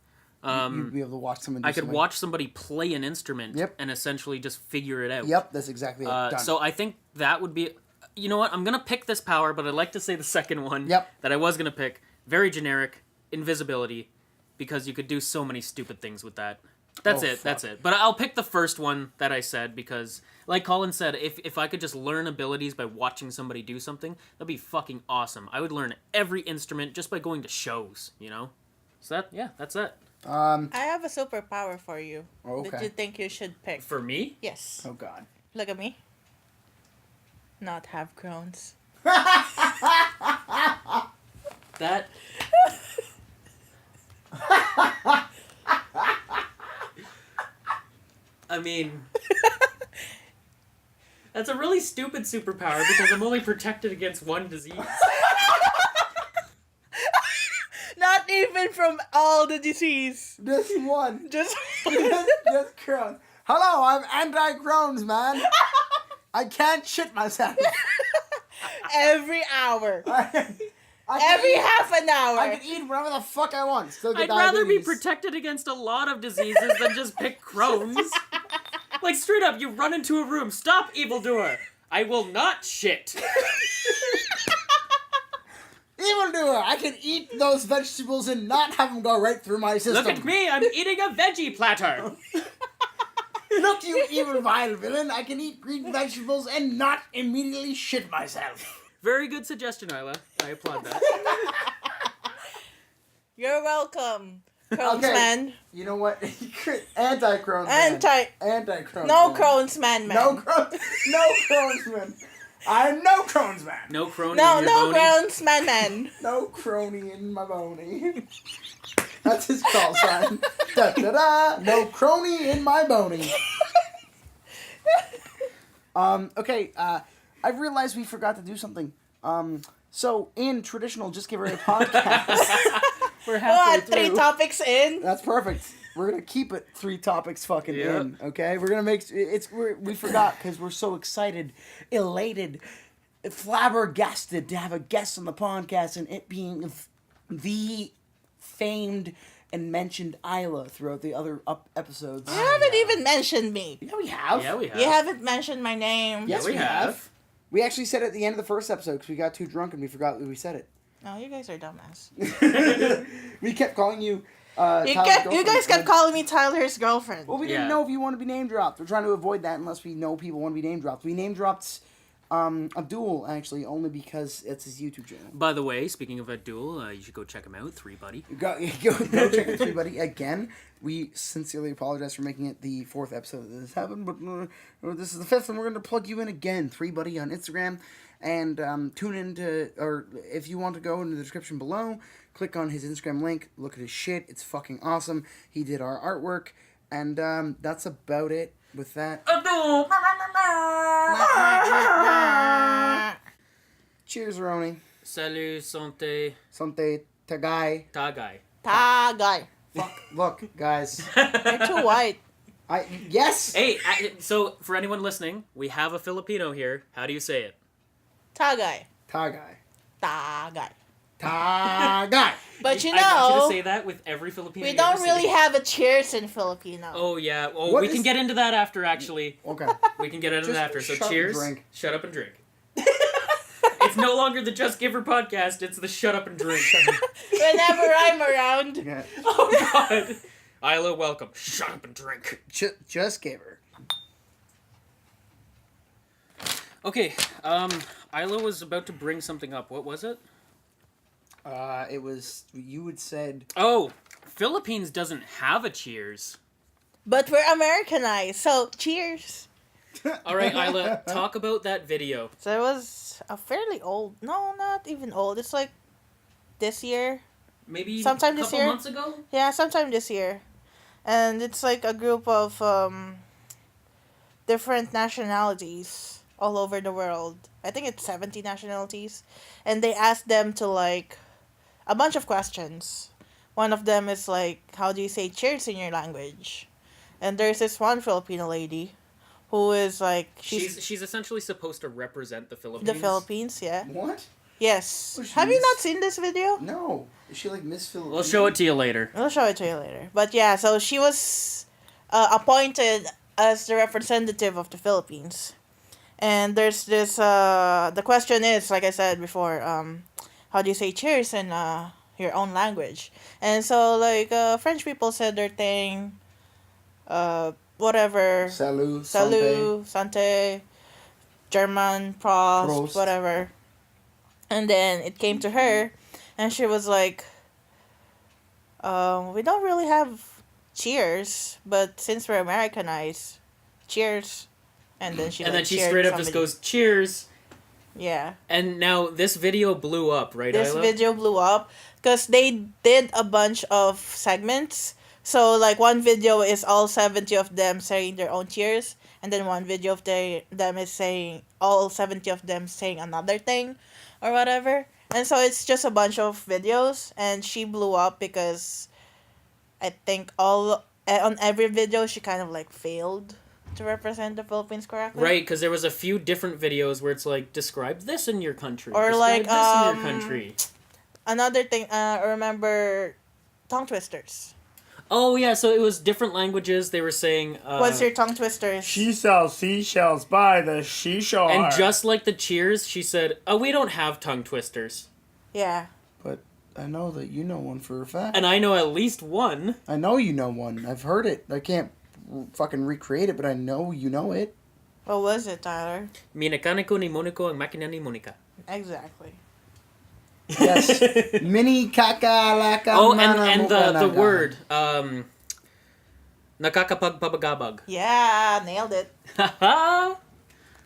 You'd be able to watch someone do I could something. watch somebody play an instrument Yep. and essentially just figure it out. Yep, that's exactly it. Done. So I think that would be. You know what? I'm gonna pick this power, but I'd like to say the second one. Yep. That I was gonna pick. Very generic, invisibility, because you could do so many stupid things with that. That's Oh, it. fuck. That's it. But I'll pick the first one that I said because, like Colin said, if I could just learn abilities by watching somebody do something, that'd be fucking awesome. I would learn every instrument just by going to shows. You know. So that's it. I have a superpower for you. Okay. That you think you should pick. For me, Yes. Oh God. Look at me. Not have crowns. that. I mean, that's a really stupid superpower because I'm only protected against one disease. Not even from all the disease. Just one. Just just Crohn's. Hello, I'm anti-Crohn's, man. I can't shit myself. every hour. Every half an hour. I can eat whatever the fuck I want. Still get I'd rather be diabetes. protected against a lot of diseases than just pick Crohn's. Like, straight up, you run into a room. Stop, evildoer. I will not shit. Evildoer, I can eat those vegetables and not have them go right through my system. Look at me, I'm eating a veggie platter. Look, you evil vile villain, I can eat green vegetables and not immediately shit myself. Very good suggestion, Isla. I applaud that. You're welcome, Crohn's Okay. man. You know what? Anti-Crohn's man. Anti-Crohn's No man. Crohn's man. No Crohn's man. I'm no Crohn's man. No crony No, in your no bony. Crohn's man. No crony in my bony. That's his call sign. Da da da. No crony in my bony. Okay. I've realized we forgot to do something. So in traditional Just Give Her a podcast, we're halfway What? 3 through. topics in? That's perfect. We're gonna keep it 3 topics fucking Yep. in. Okay, we're gonna make we forgot because we're so excited, elated, flabbergasted to have a guest on the podcast, and it being the famed and mentioned Isla throughout the other episodes. You haven't even mentioned me. Yeah, we have. Yeah, we have. You haven't mentioned my name. Yes, we we have. have. We actually said it at the end of the first episode because we got too drunk and we forgot that we said it. No, you guys are dumbass. We kept calling you. You guys kept calling me Tyler's girlfriend. Well, we Yeah. didn't know if you want to be name dropped. We're trying to avoid that unless we know people want to be name dropped. We name dropped Abdul, actually, only because it's his YouTube channel. By the way, speaking of Abdul, you should go check him out. 3Buddy. Go check it, everybody. Again, we sincerely apologize for making it the 4th episode that this happened, but this is the 5th, and we're going to plug you in again. 3Buddy on Instagram. And tune into, or if you want to go in the description below, click on his Instagram link, look at his shit, it's fucking awesome. He did our artwork, and that's about it with that. Abdul! Cheers, Roni. Salut, santé, Sante Tagai. tagai. Tagay. Fuck, look, guys. You're too white. Yes! Hey, so for anyone listening, we have a Filipino here. How do you say it? Tagay. Tagai. Tagay. Tagai. But you I want you know, to say that with every Filipino. we you don't ever really see. have a cheers in Filipino. Oh yeah. Oh, What we is- can get into that after. Actually, Okay. we can get into Just that after. So shut up and cheers. drink. Shut up and drink. It's no longer the Just Give Her podcast. It's the Shut Up and Drink. Whenever I'm around. Okay. Oh God. Isla, welcome. Shut up and drink. Just gave her. Okay. Isla was about to bring something up. What was it? It was, you had said... Oh, Philippines doesn't have a cheers. But we're Americanized, so cheers. All right, Isla, talk about that video. So it was a fairly old, no, not even old. It's like this year. Maybe Sometime a this couple year? months ago? Yeah, sometime this year. And it's like a group of different nationalities all over the world. I think it's 70 nationalities. And they asked them to like a bunch of questions. One of them is like, how do you say cheers in your language? And there's this one Filipino lady who is like, She's essentially supposed to represent the Philippines. the Philippines, yeah. What? Yes. Oh, she's- Have you not seen this video? No. Is she like Miss Philippines? We'll show it to you later. I'll show it to you later. But yeah, so she was appointed as the representative of the Philippines. And there's this, the question is, like I said before, how do you say cheers in your own language? And so, like, French people said their thing, whatever. Salut. Salut, Sante, German, Prost, Prost. whatever. And then it came to her, and she was like, we don't really have cheers, but since we're Americanized, cheers. And then she And like, then she cheered straight up just somebody. goes, cheers. Yeah. And now this video blew up, right, This Isla? video blew up because they did a bunch of segments. So, like, one video is all 70 of them saying their own cheers, and then one video of them is saying all 70 of them saying another thing or whatever. And so it's just a bunch of videos, and she blew up because I think on every video she kind of like failed to represent the Philippines correctly. Right, because there was a few different videos where it's like, describe this in your country. Or describe like, this in your country. another thing, remember tongue twisters. Oh yeah, so it was different languages. They were saying. What's your tongue twisters? She sells seashells by the seashore. And just like the cheers, she said, "Oh, we don't have tongue twisters." Yeah. But I know that you know one for a fact. And I know at least one. I know you know one. I've heard it. I can't fucking recreate it, but I know you know it. What was it, Tyler? Minakaniko ni moniko ang makina ni Monica. Exactly. Yes. Mini kakalaka. Oh, mana and muka the naga. word nakakapagpabagabag. Yeah, nailed it.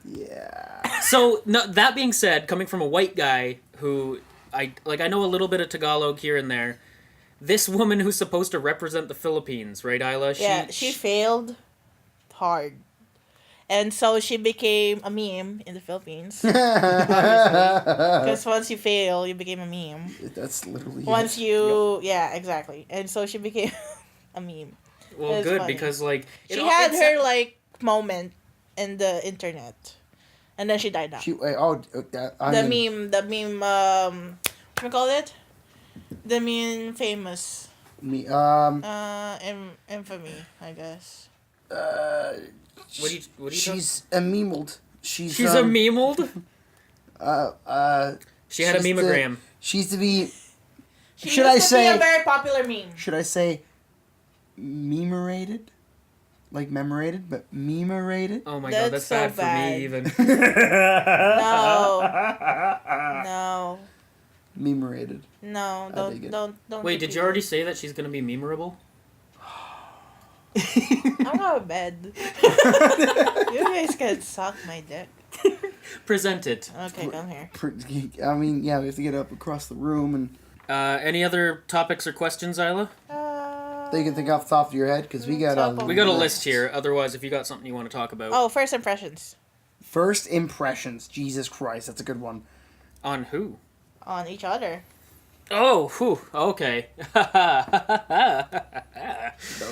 Yeah. So no, that being said, coming from a white guy who I know a little bit of Tagalog here and there. This woman who's supposed to represent the Philippines, right, Aila? She failed hard. And so she became a meme in the Philippines. Because once you fail, you became a meme. That's literally Once it. you... Yeah, exactly. And so she became a meme. Well, It's good, funny. because, like... She had her, like, moment in the internet. And then she died out. The meme, what do you call it? The meme famous. Infamy, I guess. What do you She's a memeled. She's a memeled? She had a she's memogram. She's to be... She Should used I to say... be a very popular meme. Should I say memorated? Like memorated, but memorated? Oh my That's god, that's so bad for bad. me even. No. Memorated. No, dig it. don't. Wait, did you already say that she's gonna be memorable? I'm out of bed. You guys can suck my dick. Present it. Okay, come here. I mean, yeah, we have to get up across the room and... Any other topics or questions, Isla? that you can think off the top of your head, because we got Top of- We got a list here. Otherwise, if you got something you want to talk about. Oh, first impressions First impressions. Jesus Christ, that's a good one. On who? on each other. Oh, whew, okay. Oh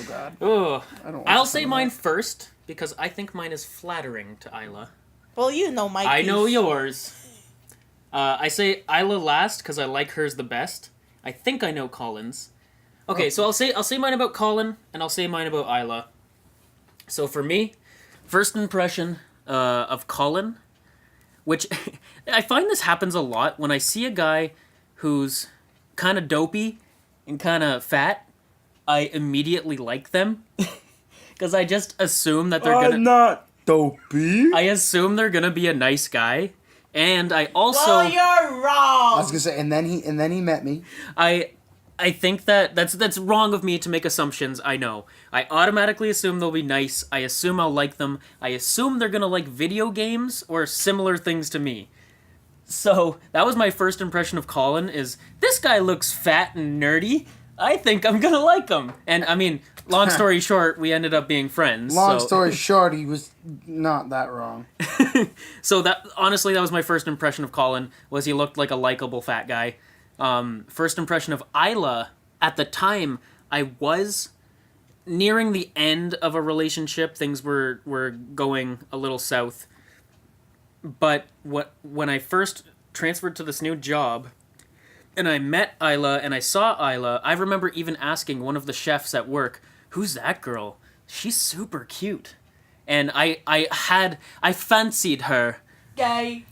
God. Oh, I don't. I'll say mine first because I think mine is flattering to Isla. Well, you know my. I know piece. yours. I say Isla last because I like hers the best. I think I know Colin's. Okay, so I'll say mine about Colin and I'll say mine about Isla. So for me, first impression of Colin, which I find this happens a lot when I see a guy who's kind of dopey and kind of fat. I immediately like them because I just assume that they're gonna. not dopey. I assume they're gonna be a nice guy, and I also. Well, you're wrong. I was gonna say, and then he met me. I think that's wrong of me to make assumptions. I know. I automatically assume they'll be nice. I assume I'll like them. I assume they're gonna like video games or similar things to me. So that was my first impression of Colin. Is this guy looks fat and nerdy? I think I'm gonna like him. And I mean, long story short, we ended up being friends. Long so. story short, he was not that wrong. So that honestly, that was my first impression of Colin. Was he looked like a likable fat guy. First impression of Isla, at the time, I was nearing the end of a relationship. Things were going a little south. But when I first transferred to this new job, and I met Isla, and I saw Isla, I remember even asking one of the chefs at work, "Who's that girl? She's super cute." And I fancied her. Gay.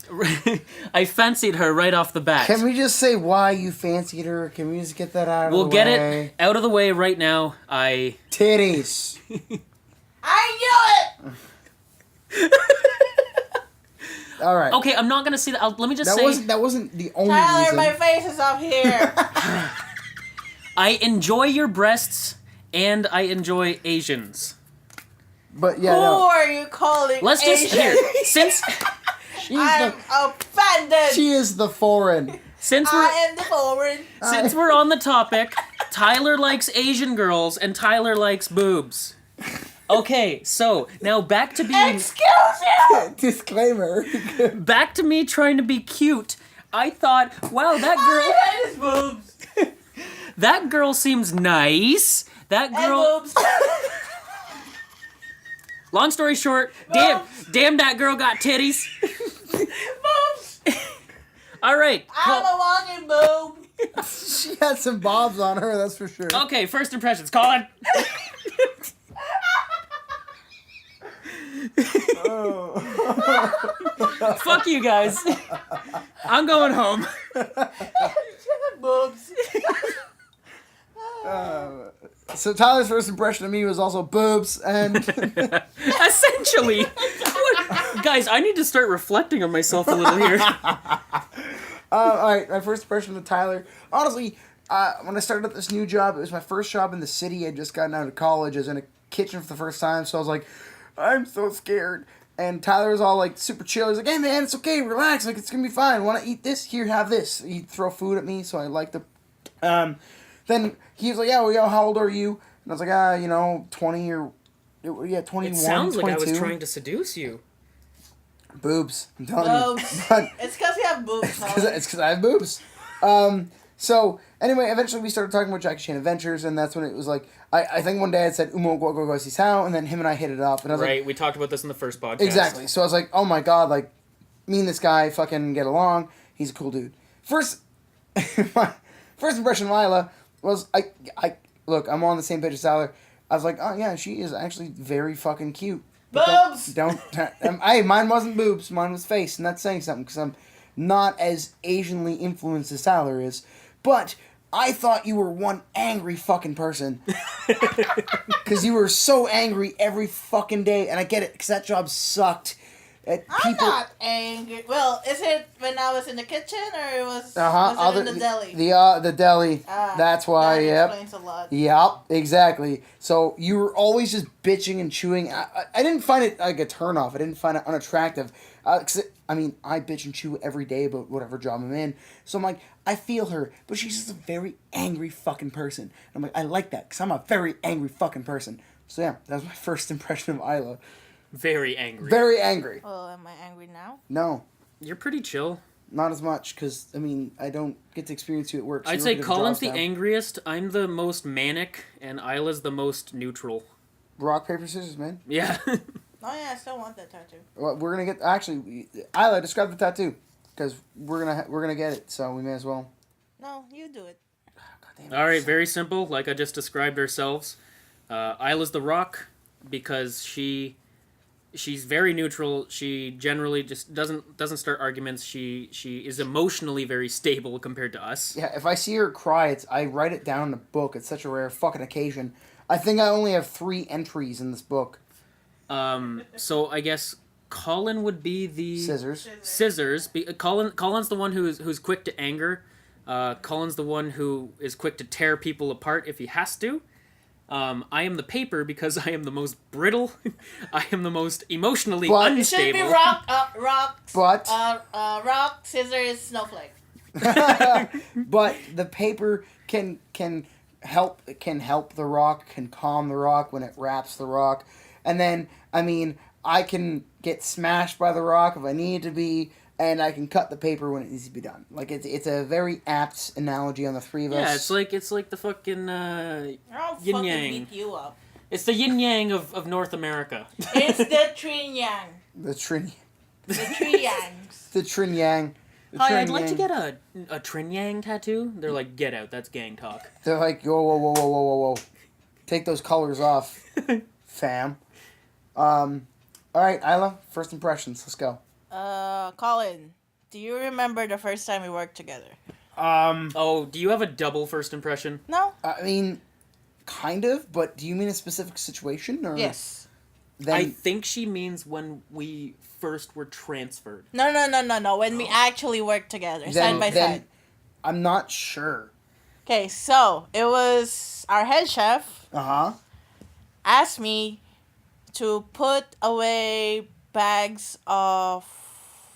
I fancied her right off the bat. Can we just say why you fancied her? Can we just get that out of the way? We'll get it out of the way right now. Titties. I knew it. All right. Okay, I'm not gonna say that. Let me just say That wasn't the only Tyler, reason. my face is up here. I enjoy your breasts and I enjoy Asians. But Who yeah, no. are you calling? Let's just Asian? here since I'm offended. She is the foreign. since I we're am the foreign. since we're on the topic, Tyler likes Asian girls and Tyler likes boobs. Okay, so now back to being Excuse you. Disclaimer. back to me trying to be cute. I thought, wow, that girl I hate boobs. that girl seems nice. That And girl boobs. Long story short, damn that girl got titties. Boobs. All right. I'm a walking boob. She had some bobs on her, that's for sure. Okay, first impressions, Colin. Fuck you guys. I'm going home. Boobs. So Tyler's first impression of me was also boobs, and Essentially. Guys, I need to start reflecting on myself a little here. alright, my first impression of Tyler. Honestly, when I started at this new job, it was my first job in the city. I'd just gotten out of college. I was in a kitchen for the first time, so I was like, I'm so scared. And Tyler was all like super chill. He's like, hey man, it's okay, relax, like it's gonna be fine. Wanna eat this? Here, have this. He'd throw food at me, so I liked the then he was like, yeah, well, how old are you? And I was like, 20 or 21. It sounds 22. like I was trying to seduce you. Boobs. I'm telling you. Boobs. But It's because you have boobs. it's because I have boobs. So anyway, eventually we started talking about Jackie Chan Adventures, and that's when it was like, I think one day I said, Umo go see how, and then him and I hit it up, and I was Right, like, we talked about this in the first podcast. exactly. So I was like, oh my god, like, me and this guy fucking get along. He's a cool dude. My first impression of Aila was, look, I'm on the same page as Tyler. I was like, oh yeah, she is actually very fucking cute. But Boobs! Hey, mine wasn't boobs, mine was face, and that's saying something, because I'm not as Asianly influenced as Tyler is. But I thought you were one angry fucking person. Because you were so angry every fucking day, and I get it, because that job sucked. I'm not angry. Well, is it when I was in the kitchen or it was it in the deli? The deli. That's why. That explains a lot. Yep, exactly. So you were always just bitching and chewing. I didn't find it like a turnoff. I didn't find it unattractive. I bitch and chew every day about whatever job I'm in. So I'm like, I feel her, but she's just a very angry fucking person. And I'm like, I like that because I'm a very angry fucking person. So yeah, that was my first impression of Aila. Very angry. Very angry. Oh, am I angry now? No. You're pretty chill. Not as much, because, I don't get to experience you at work. So I'd you say don't get Colin's the job stuff. angriest, I'm the most manic, and Isla's the most neutral. Rock, paper, scissors, man. Yeah. Oh yeah, I still want that tattoo. Well, we're gonna get, actually, Aila, describe the tattoo. Because we're gonna get it, so we may as well. No, you do it. Alright, very simple, like I just described ourselves. Isla's the rock, because she's very neutral. She generally just doesn't start arguments. She is emotionally very stable compared to us. Yeah, if I see her cry, I write it down in a book. It's such a rare fucking occasion. I think I only have 3 entries in this book. So I guess Colin would be the Scissors. Colin's the one who's quick to anger. Colin's the one who is quick to tear people apart if he has to. I am the paper because I am the most brittle. I am the most emotionally But- It should unstable. be rocks. But- rock, scissors, snowflake. But the paper can help the rock, can calm the rock when it wraps the rock. And then, I can get smashed by the rock if I need to be, and I can cut the paper when it needs to be done. Like, it's a very apt analogy on the 3 of us. Yeah, it's like the fucking I'll yin fucking yang. beat you up. It's the yin yang of North America. It's the Trin Yang. The Trin Yangs. the Trin Yang. The Hi, Trin I'd like to Yang. get a Trin Yang tattoo. They're like, get out, that's gang talk. They're like, whoa. Take those colors off, fam. Alright, Aila, first impressions. Let's go. Colin, do you remember the first time we worked together? Oh, do you have a double first impression? No? Kind of, but do you mean a specific situation? Or Yes. Then, I think she means when we first were transferred. No. When we actually worked together, side by side. I'm not sure. Okay, so it was our head chef Uh-huh. asked me to put away bags of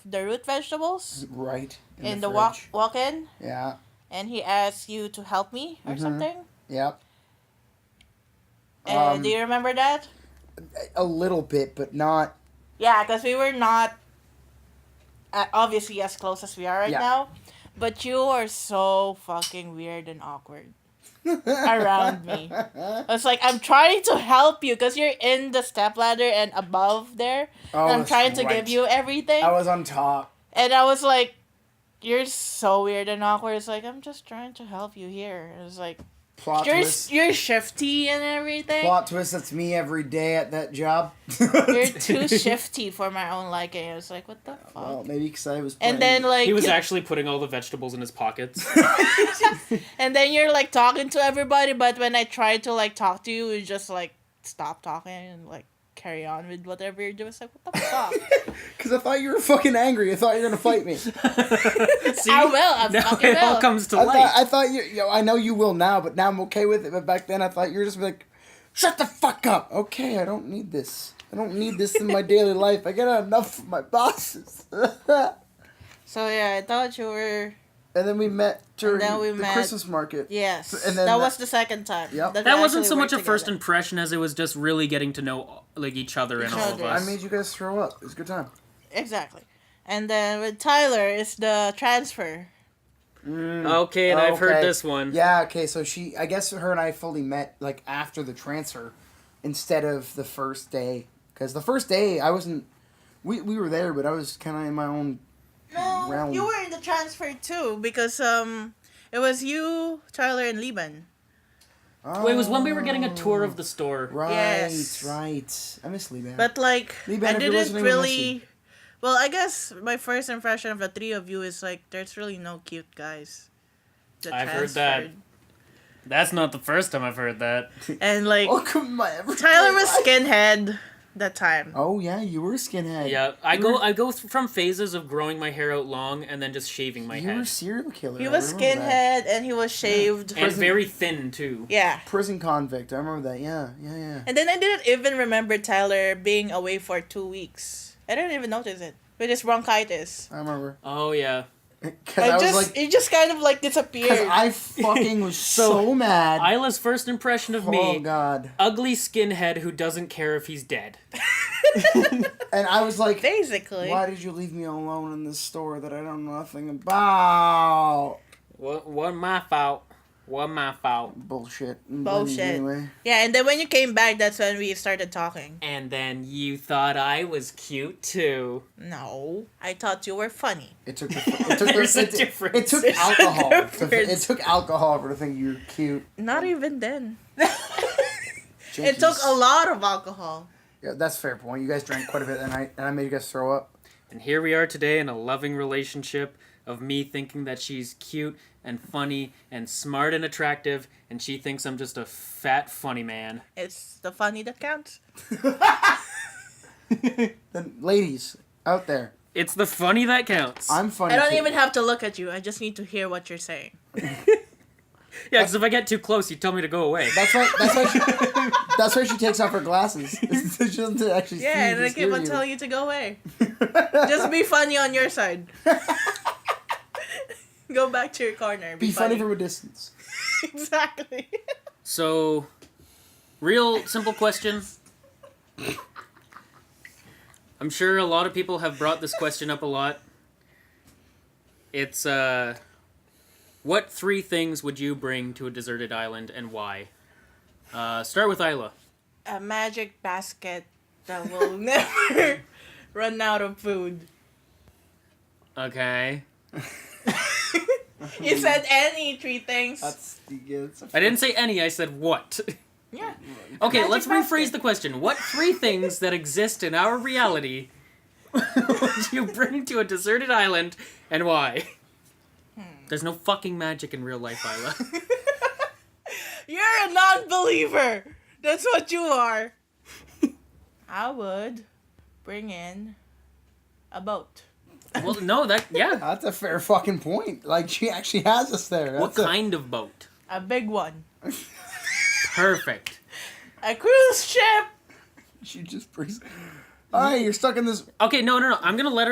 the root vegetables Right. in the fridge. walk-in, Yeah. and he asked you to help me or something. Yep. And do you remember that? A little bit, but not. Yeah, because we were not obviously as close as we are right Yeah. now. But you are so fucking weird and awkward around me. It's like, I'm trying to help you because you're in the stepladder and above there. Oh, and I'm that's trying to right. give you everything. I was on top. And I was like, you're so weird and awkward. It's like, I'm just trying to help you here. It's like, Plot twist. you're shifty and everything. Plot twist. That's me every day at that job. You're too shifty for my own liking. I was like, what the fuck? Well, maybe because I was. And then like He was actually putting all the vegetables in his pockets. and then you're like talking to everybody, but when I try to like talk to you, you just like stop talking and like carry on with whatever you're doing. It's like, what the fuck? Because I thought you were fucking angry. I thought you were gonna fight me. See? I will. I Now fucking it all will. comes to I light. thought you. I know you will now, but now I'm okay with it. But back then, I thought you were just like, shut the fuck up. Okay, I don't need this. I don't need this in my daily life. I get enough from my bosses. So yeah, I thought you were. And then we met during then we the met- Christmas market. Yes. And then that was the second time. Yep. we That wasn't actually so much a worked first together. impression as it was just really getting to know like each other and Each all of other. I us. made you guys throw up. It was a good time. Exactly. And then with Tyler, it's the transfer. Okay, and I've heard Okay. this one. Yeah, okay, so I guess her and I fully met, like, after the transfer, instead of the first day. Because the first day, I wasn't, we were there, but I was kind of in my own No, realm. you were in the transfer too because it was you, Tyler, and Liban. Wait, it was when we were getting a tour of the store. Right, Yes. right. I miss Liban. But like, Liban, I if you're didn't listening, we miss really. Well, I guess my first impression of the three of you is like, there's really no cute guys. that I've heard that. transferred. That's not the first time I've heard that. And like, Welcome to my everyday Tyler was life. skinhead that time. Oh, yeah, you were a skinhead. Yeah, I go from phases of growing my hair out long and then just shaving my You were a head. serial killer. He I was remember that. skinhead and he was shaved. And very thin too. Yeah. Prison convict. I remember that. Yeah. And then I didn't even remember Tyler being away for 2 weeks. I didn't even notice it. With his bronchitis. I remember. Oh yeah. Because I was like, it just kind of like because disappeared. I fucking was so mad. Isla's first impression of Oh, me, God. ugly skinhead who doesn't care if he's dead. And I was like, Basically. why did you leave me alone in this store that I don't know nothing about? What my fault? What my fault? Bullshit. Bullshit. Anyway. Yeah, and then when you came back, that's when we started talking. And then you thought I was cute too. No, I thought you were funny. It took There's a difference. It took There's a alcohol. It difference. took alcohol for to think you were cute. Not even then. Jeez. It took a lot of alcohol. Yeah, that's a fair point. You guys drank quite a bit that night, and I made you guys throw up. And here we are today in a loving relationship of me thinking that she's cute and funny and smart and attractive, and she thinks I'm just a fat funny man. It's the funny that counts. Then, ladies out there, It's the funny that counts. I'm funny. I don't too. even have to look at you. I just need to hear what you're saying. Yeah, because if I get too close, you tell me to go away. That's why she takes off her glasses. She doesn't actually see. Yeah, and I just keep hear on you. telling you to go away. Just be funny on your side. Go back to your corner. Be funny from a distance. Exactly. So, real simple question. I'm sure a lot of people have brought this question up a lot. It's, what 3 things would you bring to a deserted island and why? Start with Isla. A magic basket that will never run out of food. Okay. You said any 3 things. That's I didn't say any, I said what. Yeah. Okay, Magic let's rephrase basket. the question. What 3 things that exist in our reality would you bring to a deserted island and why? There's no fucking magic in real life, Isla. You're a non-believer. That's what you are. I would bring in a boat. Well, no, yeah. That's a fair fucking point. Like, she actually has us there. What That's kind of boat? A big one. Perfect. A cruise ship. She just brings. Alright, you're stuck in this. Okay, no. I'm gonna let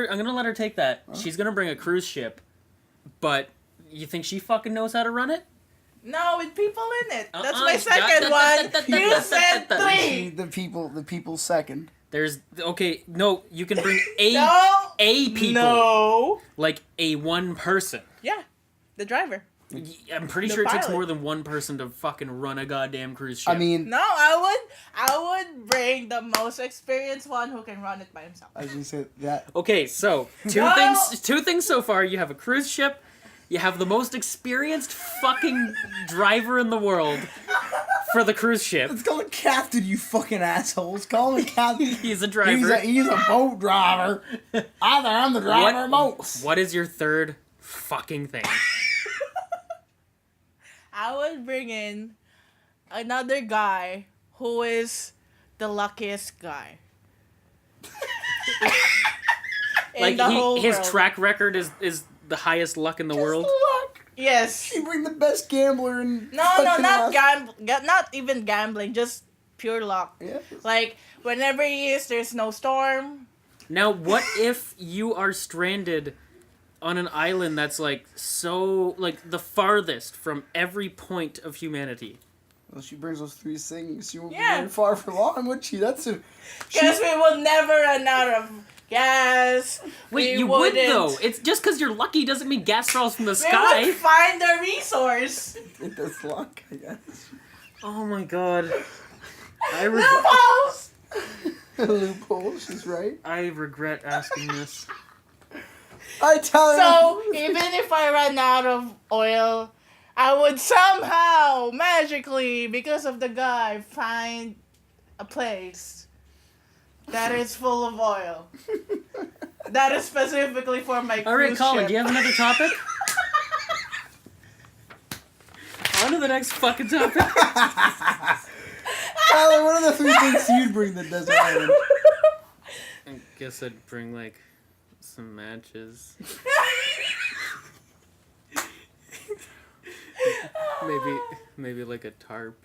her take that. She's gonna bring a cruise ship, but you think she fucking knows how to run it? No, with people in it. That's Uh-uh, my it's second one. You said 3. The people second. There's okay. No, you can bring No. a people, No. like a one person. Yeah. The driver. I'm pretty The sure it takes pilot. more than one person to fucking run a goddamn cruise ship. I mean, No, I would bring the most experienced one who can run it by himself. I was gonna say that. Okay, so two things so far. You have a cruise ship. You have the most experienced fucking driver in the world for the cruise ship. Let's call it captain, you fucking assholes. Call him captain. He's a driver. He's a boat driver. Either I'm the driver of boats. What is your third fucking thing? I would bring in another guy who is the luckiest guy. In Like the whole his world. track record is the highest luck in the world. Luck. Yes. You bring the best gambler in. No, fucking not Alaska. not even gambling, just pure luck. Yeah. Like whenever he is, there's no storm. Now, what if you are stranded on an island that's like the farthest from every point of humanity? Well, she brings those three things. She won't be Yeah. very far for long, would she? That's a. Because we will never run out of gas. Wait, we you would wouldn't- though. It's just because you're lucky doesn't mean gas falls from the We sky. would find the resource. It does luck, I guess. Oh my god. Loopholes! Loophole, she's right. I regret asking this. I tell her. So, even if I run out of oil, I would somehow, magically, because of the guy, find a place that is full of oil. That is specifically for my cruise All right, Colin, ship. do you have another topic? On to the next fucking topic. Tyler, what are the three things you'd bring that doesn't island? I guess I'd bring like some matches. Maybe like a tarp.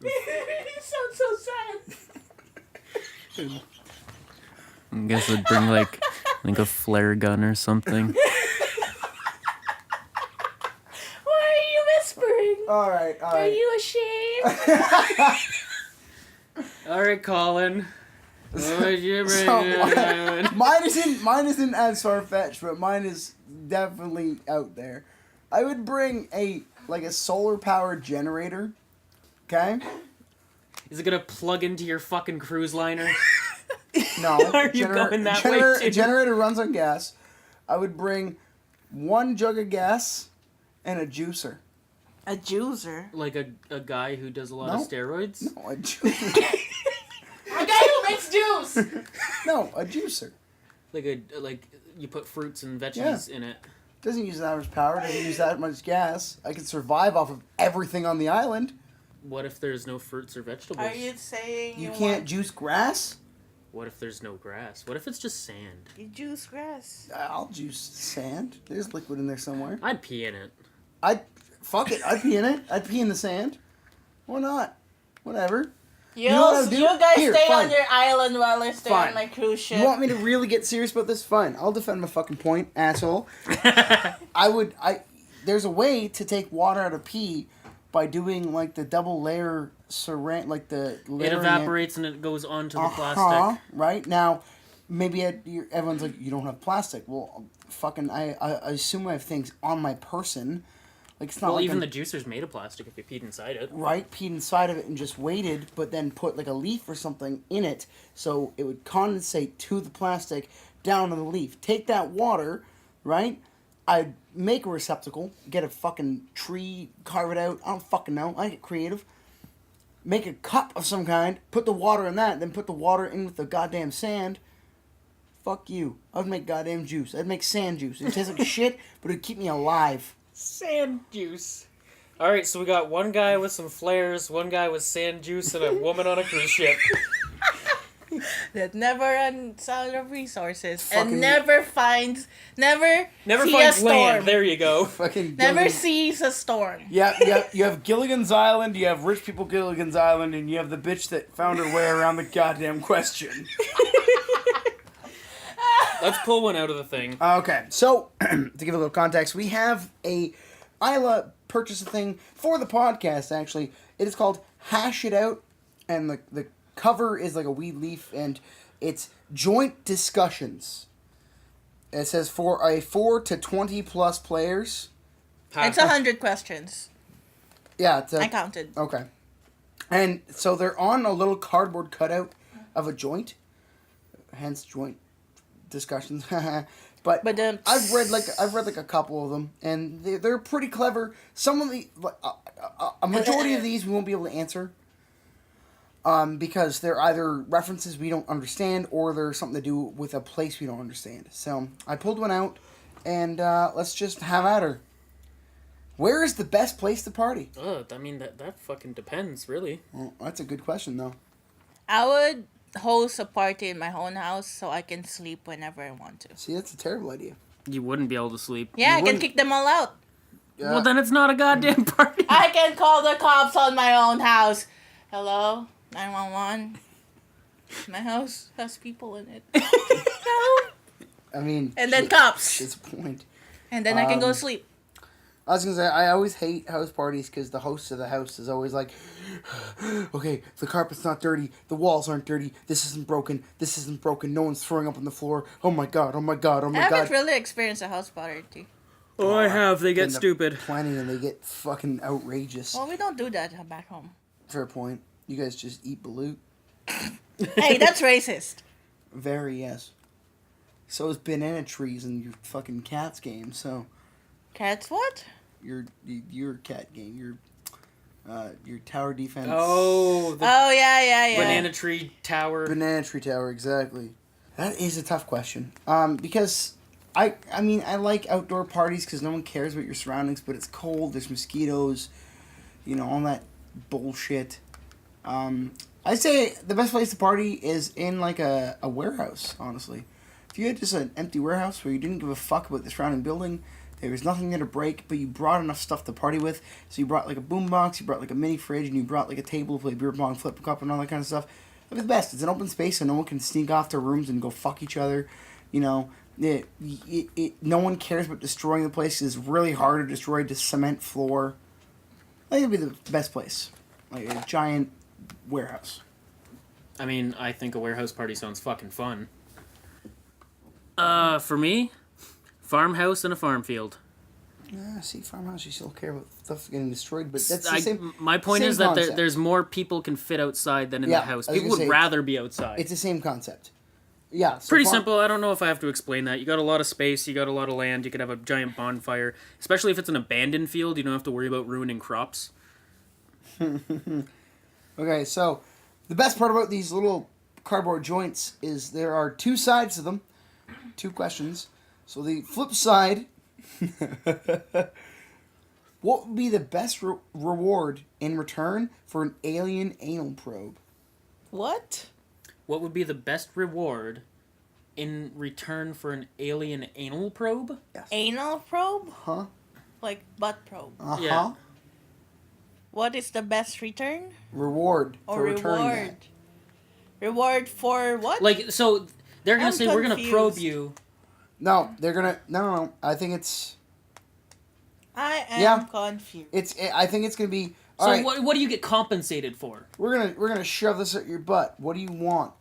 You sound so sad. I guess I'd bring like a flare gun or something. Why are you whispering? All right. Are you ashamed? All right, Colin. What would you bring? So, mine isn't as far fetched, but mine is definitely out there. I would bring a solar powered generator. Okay. Is it gonna plug into your fucking cruise liner? No. Are you going that way too? Generator runs on gas. I would bring one jug of gas and a juicer. A juicer? Like a guy who does a lot No. of steroids? No, a juicer. A guy who makes juice! No, a juicer. Like you put fruits and veggies in it. Doesn't use that much power. Doesn't use that much gas. I can survive off of everything on the island. What if there's no fruits or vegetables? Are you saying You you can't want... juice grass. What if there's no grass? What if it's just sand? You juice grass. I'll juice sand. There's liquid in there somewhere. I'd pee in it. I'd pee in it. I'd pee in the sand. Why not? Whatever. You know what I'll do? you guys Here, stay fine. on your island while I stay Fine. on my cruise ship. You want me to really get serious about this? Fine. I'll defend my fucking point, asshole. There's a way to take water out of pee by doing like the double layer saran, like the It layering evaporates and it goes onto the plastic. Right now, maybe everyone's like, you don't have plastic. Well, fucking, I assume I have things on my person. Like it's not Well, like even I'm- the juicer's made of plastic if you peed inside it. right, peed inside of it and just waited, but then put like a leaf or something in it so it would condensate to the plastic down to the leaf. Take that water, right? I'd make a receptacle, get a fucking tree, carve it out. I don't fucking know. I get creative. Make a cup of some kind, put the water in that, then put the water in with the goddamn sand. Fuck you. I'd make goddamn juice. I'd make sand juice. It tastes like shit, but it'd keep me alive. Sand juice. Alright, so we got one guy with some flares, one guy with sand juice, and a woman on a cruise ship. That never runs out of resources Fucking- and never finds Never see finds a storm. land. There you go. Fucking Never Gilligan- sees a storm. Yeah, you have Gilligan's Island, you have rich people Gilligan's Island, and you have the bitch that found her way around the goddamn question. Let's pull one out of the thing. Okay, so to give a little context, we have a Aila purchase a thing for the podcast. Actually, it is called Hash It Out, and the cover is like a weed leaf, and it's joint discussions. It says for a 4 to 20 plus players. It's 100 questions. Yeah, I counted. Okay. And so they're on a little cardboard cutout of a joint. Hence joint discussions. But I've read like a couple of them, and they're pretty clever. Some of the a majority of these we won't be able to answer. Because they're either references we don't understand, or they're something to do with a place we don't understand. So I pulled one out, and let's just have at her. Where is the best place to party? I mean, that fucking depends, really. Well, that's a good question, though. I would host a party in my own house so I can sleep whenever I want to. See, that's a terrible idea. You wouldn't be able to sleep. Yeah, I can wouldn't- kick them all out. Well, then it's not a goddamn party. I can call the cops on my own house. Hello? 911? My house has people in it. Help! I mean... And then cops. Shit's a point. And then I can go sleep. I was going to say, I always hate house parties because the host of the house is always like, okay, the carpet's not dirty, the walls aren't dirty, this isn't broken, no one's throwing up on the floor, oh my god, oh my god, oh my I god. haven't really experienced a house party. Oh, I have. They get End up stupid. Planning and they get fucking outrageous. Well, we don't do that back home. Fair point. You guys just eat balut. Hey, that's racist. Very, yes. So is banana trees in your fucking cats game, so... Cats what? Your cat game, your tower defense. Oh, the Oh, yeah. banana tree tower. Banana tree tower, exactly. That is a tough question. Because I mean, I like outdoor parties because no one cares about your surroundings, but it's cold, there's mosquitoes, all that bullshit. I say the best place to party is in like a warehouse, honestly. If you had just an empty warehouse where you didn't give a fuck about the surrounding building, there was nothing there to break, but you brought enough stuff to party with. So you brought like a boombox, you brought like a mini fridge, and you brought like a table to play beer pong, flip a cup, and all that kind of stuff. That'd be the best. It's an open space, so no one can sneak off their rooms and go fuck each other. No one cares about destroying the place. It's really hard to destroy the cement floor. I think it'd be the best place, like a giant warehouse. I mean, I think a warehouse party sounds fucking fun. For me, farmhouse and a farm field. See, farmhouse, you still care about stuff getting destroyed, but that's the same. My point same is that concept. there's more people can fit outside than in Yeah, the house. I was People gonna would say, rather be outside. It's the same concept. Yeah. So Pretty simple. I don't know if I have to explain that. You got a lot of space. You got a lot of land. You could have a giant bonfire. Especially if it's an abandoned field, you don't have to worry about ruining crops. Okay, so the best part about these little cardboard joints is there are two sides to them. Two questions. So the flip side, what would be the best reward in return for an alien anal probe? What? What would be the best reward in return for an alien anal probe? Yes. Anal probe? Huh? Like butt probe. Uh-huh. Yeah. What is the best return? Reward Or for returning reward? that. Reward for what? Like, so they're going I'm to say, we're going to probe confused. you. No, they're gonna... No. I think it's... I am Yeah. confused. I think it's gonna be... So Alright, what do you get compensated for? we're gonna shove this at your butt. What do you want?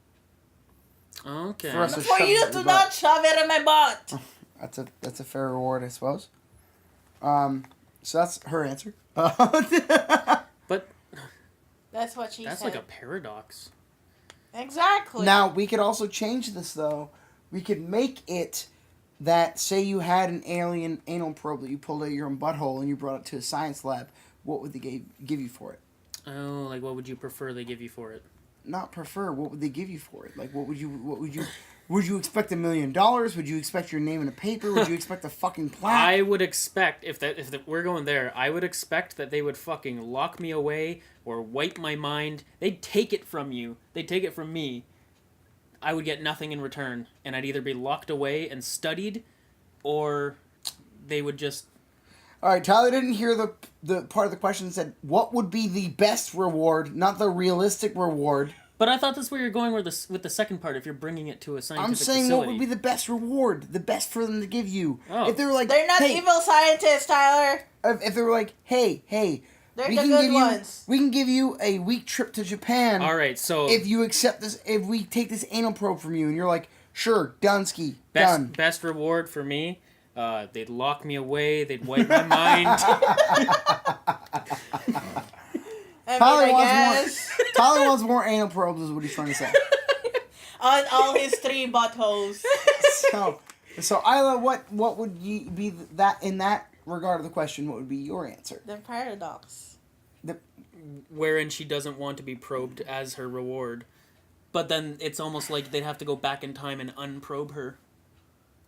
Okay. For us to For shove you it in to your not butt? shove it in my butt. That's a fair reward, I suppose. So that's her answer. But That's what she that's said. like a paradox. Exactly. Now we could also change this though. We could make it that say you had an alien anal probe that you pulled out of your own butthole and you brought it to a science lab. What would they give you for it? Oh, like what would you prefer they give you for it? Not prefer. What would they give you for it? Like would you expect $1 million? Would you expect your name in a paper? Would you expect a fucking plaque? I would expect if we're going there, I would expect that they would fucking lock me away or wipe my mind. They'd take it from you. They'd take it from me. I would get nothing in return, and I'd either be locked away and studied, or they would just... All right, Tyler didn't hear the part of the question that said, what would be the best reward, not the realistic reward. But I thought that's where you're going with the second part, if you're bringing it to a scientific I'm saying facility. what would be the best reward, the best for them to give you. Oh. If they were like, They're not hey, evil scientists, Tyler. if they were like, hey, They're we the can good give ones. we can give you a week trip to Japan. All right, so... If you accept this, if we take this anal probe from you, and you're like, Sure, Dunsky. Done. Best reward for me. They'd lock me away. They'd wipe my mind. Tyler wants more anal probes, is what he's trying to say. On all his 3 buttholes. So Aila, what would you be that in that regard of the question? What would be your answer? The paradox. Wherein she doesn't want to be probed as her reward, but then it's almost like they'd have to go back in time and unprobe her.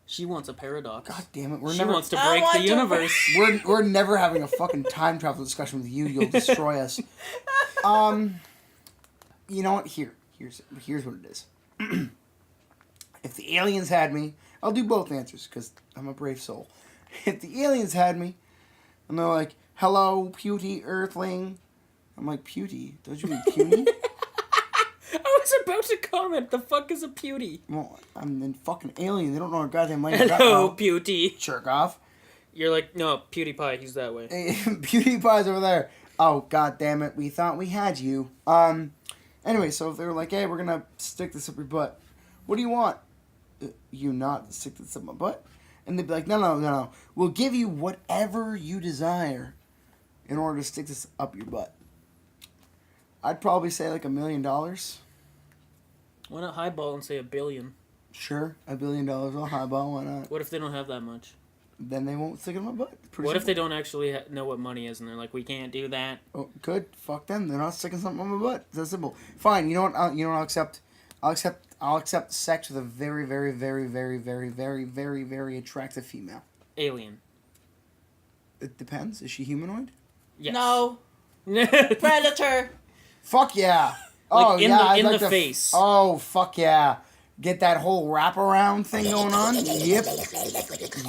She wants a paradox. God damn it! She wants to break the universe. We're never having a fucking time travel discussion with you. You'll destroy us. You know what? Here's what it is. If the aliens had me, I'll do both answers because I'm a brave soul. If the aliens had me, and they're like, "Hello, puny Earthling," I'm like, "Puny? Don't you mean puny?" I was about to comment. The fuck is a puny? Well, I'm in fucking alien. They don't know our goddamn language. Hello, puty. Jerk off. You're like, no, PewDiePie. He's that way. Hey, PewDiePie's over there. Oh, god damn it. We thought we had you. Anyway, so if they were like, hey, we're gonna stick this up your butt. What do you want? You not stick this up my butt? And they'd be like, no. We'll give you whatever you desire in order to stick this up your butt. I'd probably say like $1 million. Why not highball and say $1 billion? Sure, $1 billion. I'll highball. Why not? What if they don't have that much? Then they won't stick it in my butt. What if they don't actually know what money is and they're like, we can't do that? Oh, good. Fuck them. They're not sticking something on my butt. It's that simple. Fine. You know what? I'll accept. I'll accept sex with a very, very, very, very, very, very, very, very attractive female. Alien. It depends. Is she humanoid? Yes. No. Predator. Fuck yeah. Like Oh in yeah. the face. Oh fuck yeah. Get that whole wraparound thing going on.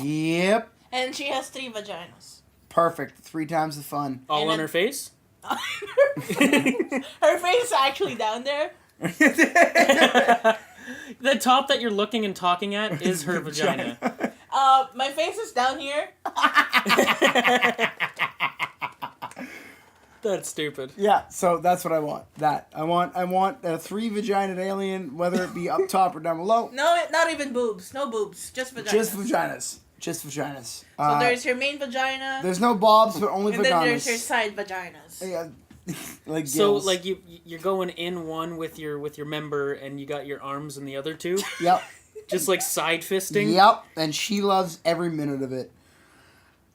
Yep. And she has 3 vaginas. Perfect. 3 times the fun. All And on then- her face? Her face is actually down there. The top that you're looking and talking at is her vagina. My face is down here. That's stupid. Yeah, so that's what I want. I want a 3 vagina alien, whether it be up top or down below. No, not even boobs. No boobs. Just vaginas. Just vaginas. So there's your main vagina. There's no bobs, but only and vaginas. then there's your side vaginas. Yeah, like So gills. like you're going in one with your member and you got your arms in the other two? Yep. Just like side fisting? Yep. And she loves every minute of it.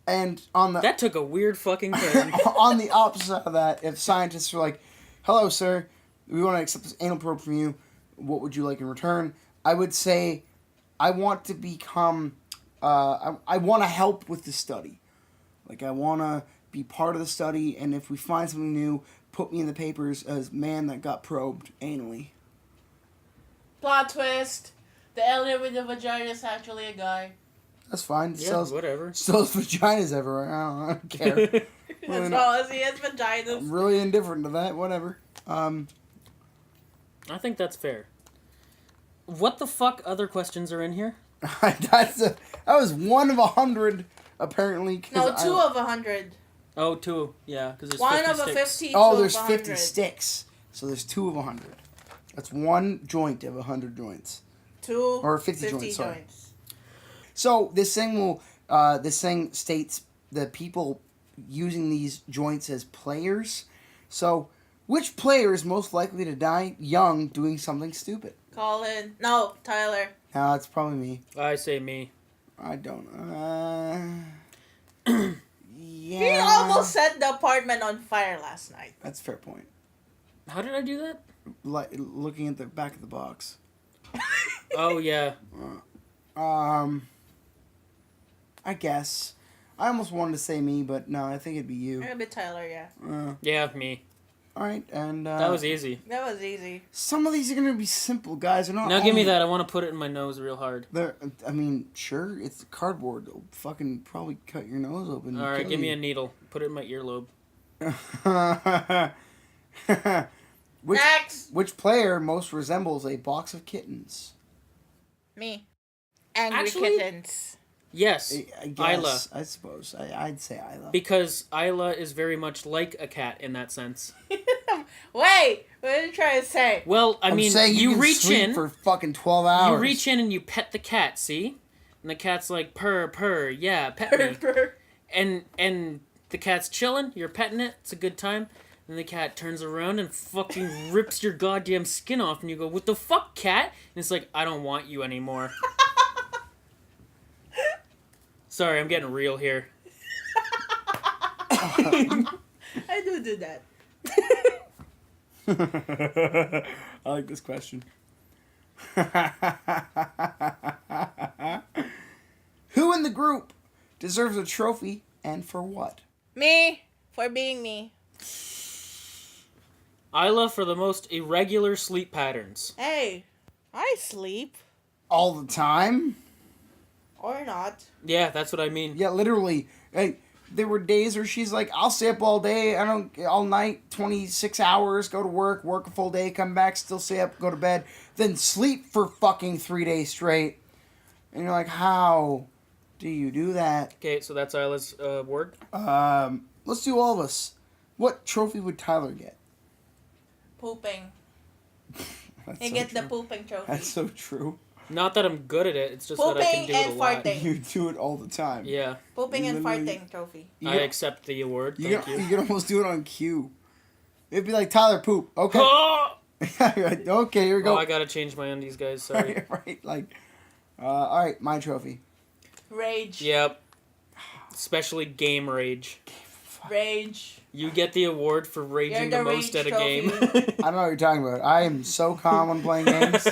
And on the That took a weird fucking turn. on the opposite of that, if scientists were like, "Hello, sir, we want to accept this anal probe from you. What would you like in return?" I would say, I want to become. I want to help with the study. Like I want to be part of the study, and if we find something new, put me in the papers as man that got probed anally. Plot twist. The alien with the vagina is actually a guy. That's fine. Yeah, whatever. Sells vaginas everywhere. I don't care. As well as he has vaginas. I'm really indifferent to that. Whatever. I think that's fair. What the fuck other questions are in here? that was 1 of 100 apparently. 'Cause No, 2 of 100. Oh, 2. Yeah, because there's 1 50 of a sticks. 50. Oh, 2 there's of 50 100. sticks. So there's 2 of 100. That's 1 joint of 100 joints. 2 Or 50 joints, sorry. So this thing states the people using these joints as players. So which player is most likely to die young doing something stupid? Colin. No, Tyler. No, it's probably me. I say me. I don't. Yeah. He almost set the apartment on fire last night. That's a fair point. How did I do that? Like looking at the back of the box. Oh, yeah. I guess. I almost wanted to say me, but no, I think it'd be you. A bit Tyler, yeah. Yeah, me. All right, and That was easy. That was easy. some of these are gonna be simple, guys. They're not. Now give me only- that. I want to put it in my nose real hard. They're. I mean, sure, it's cardboard. It'll fucking probably cut your nose open. and All right, kill give me you. a needle. Put it in my earlobe. Next! Which player most resembles a box of kittens? Me. Angry Actually- kittens. Yes, I guess. Isla. I suppose. I'd say Isla. Because Isla is very much like a cat in that sense. Wait, what are you trying to say? Well, I I'm mean, saying you can reach sleep in, for fucking 12 hours. you reach in and you pet the cat. See, and the cat's like purr purr, yeah, pet me. And the cat's chilling. You're petting it. It's a good time. And the cat turns around and fucking rips your goddamn skin off, and you go, "What the fuck, cat?" And it's like, "I don't want you anymore." Sorry, I'm getting real here. I do that. I like this question. Who in the group deserves a trophy and for what? Me, for being me. Aila for the most irregular sleep patterns. Hey, I sleep. All the time? Or not. Yeah, that's what I mean. Yeah, literally. Hey, there were days where she's like, I'll stay up all day, all night, 26 hours, go to work a full day, come back, still stay up, go to bed, then sleep for fucking 3 days straight. And you're like, how do you do that? Okay, so that's Aila's word. Let's do all of us. What trophy would Tyler get? Pooping. That's You so get true. the pooping trophy. That's so true. Not that I'm good at it, it's just that I can Pooping do it a and lot. farting. You do it all the time. Yeah, Pooping and Literally- farting trophy. You I can- accept the award, You thank can, you. you can almost do it on cue. It'd be like, Tyler, poop. Okay. Oh! Okay, here we go. Oh, I gotta change my undies, guys, sorry. right, like, all right, my trophy. Rage. Yep. Especially game rage. Rage. You get the award for You're raging the the most rage at a game. I don't know what you're talking about. I am so calm when playing games.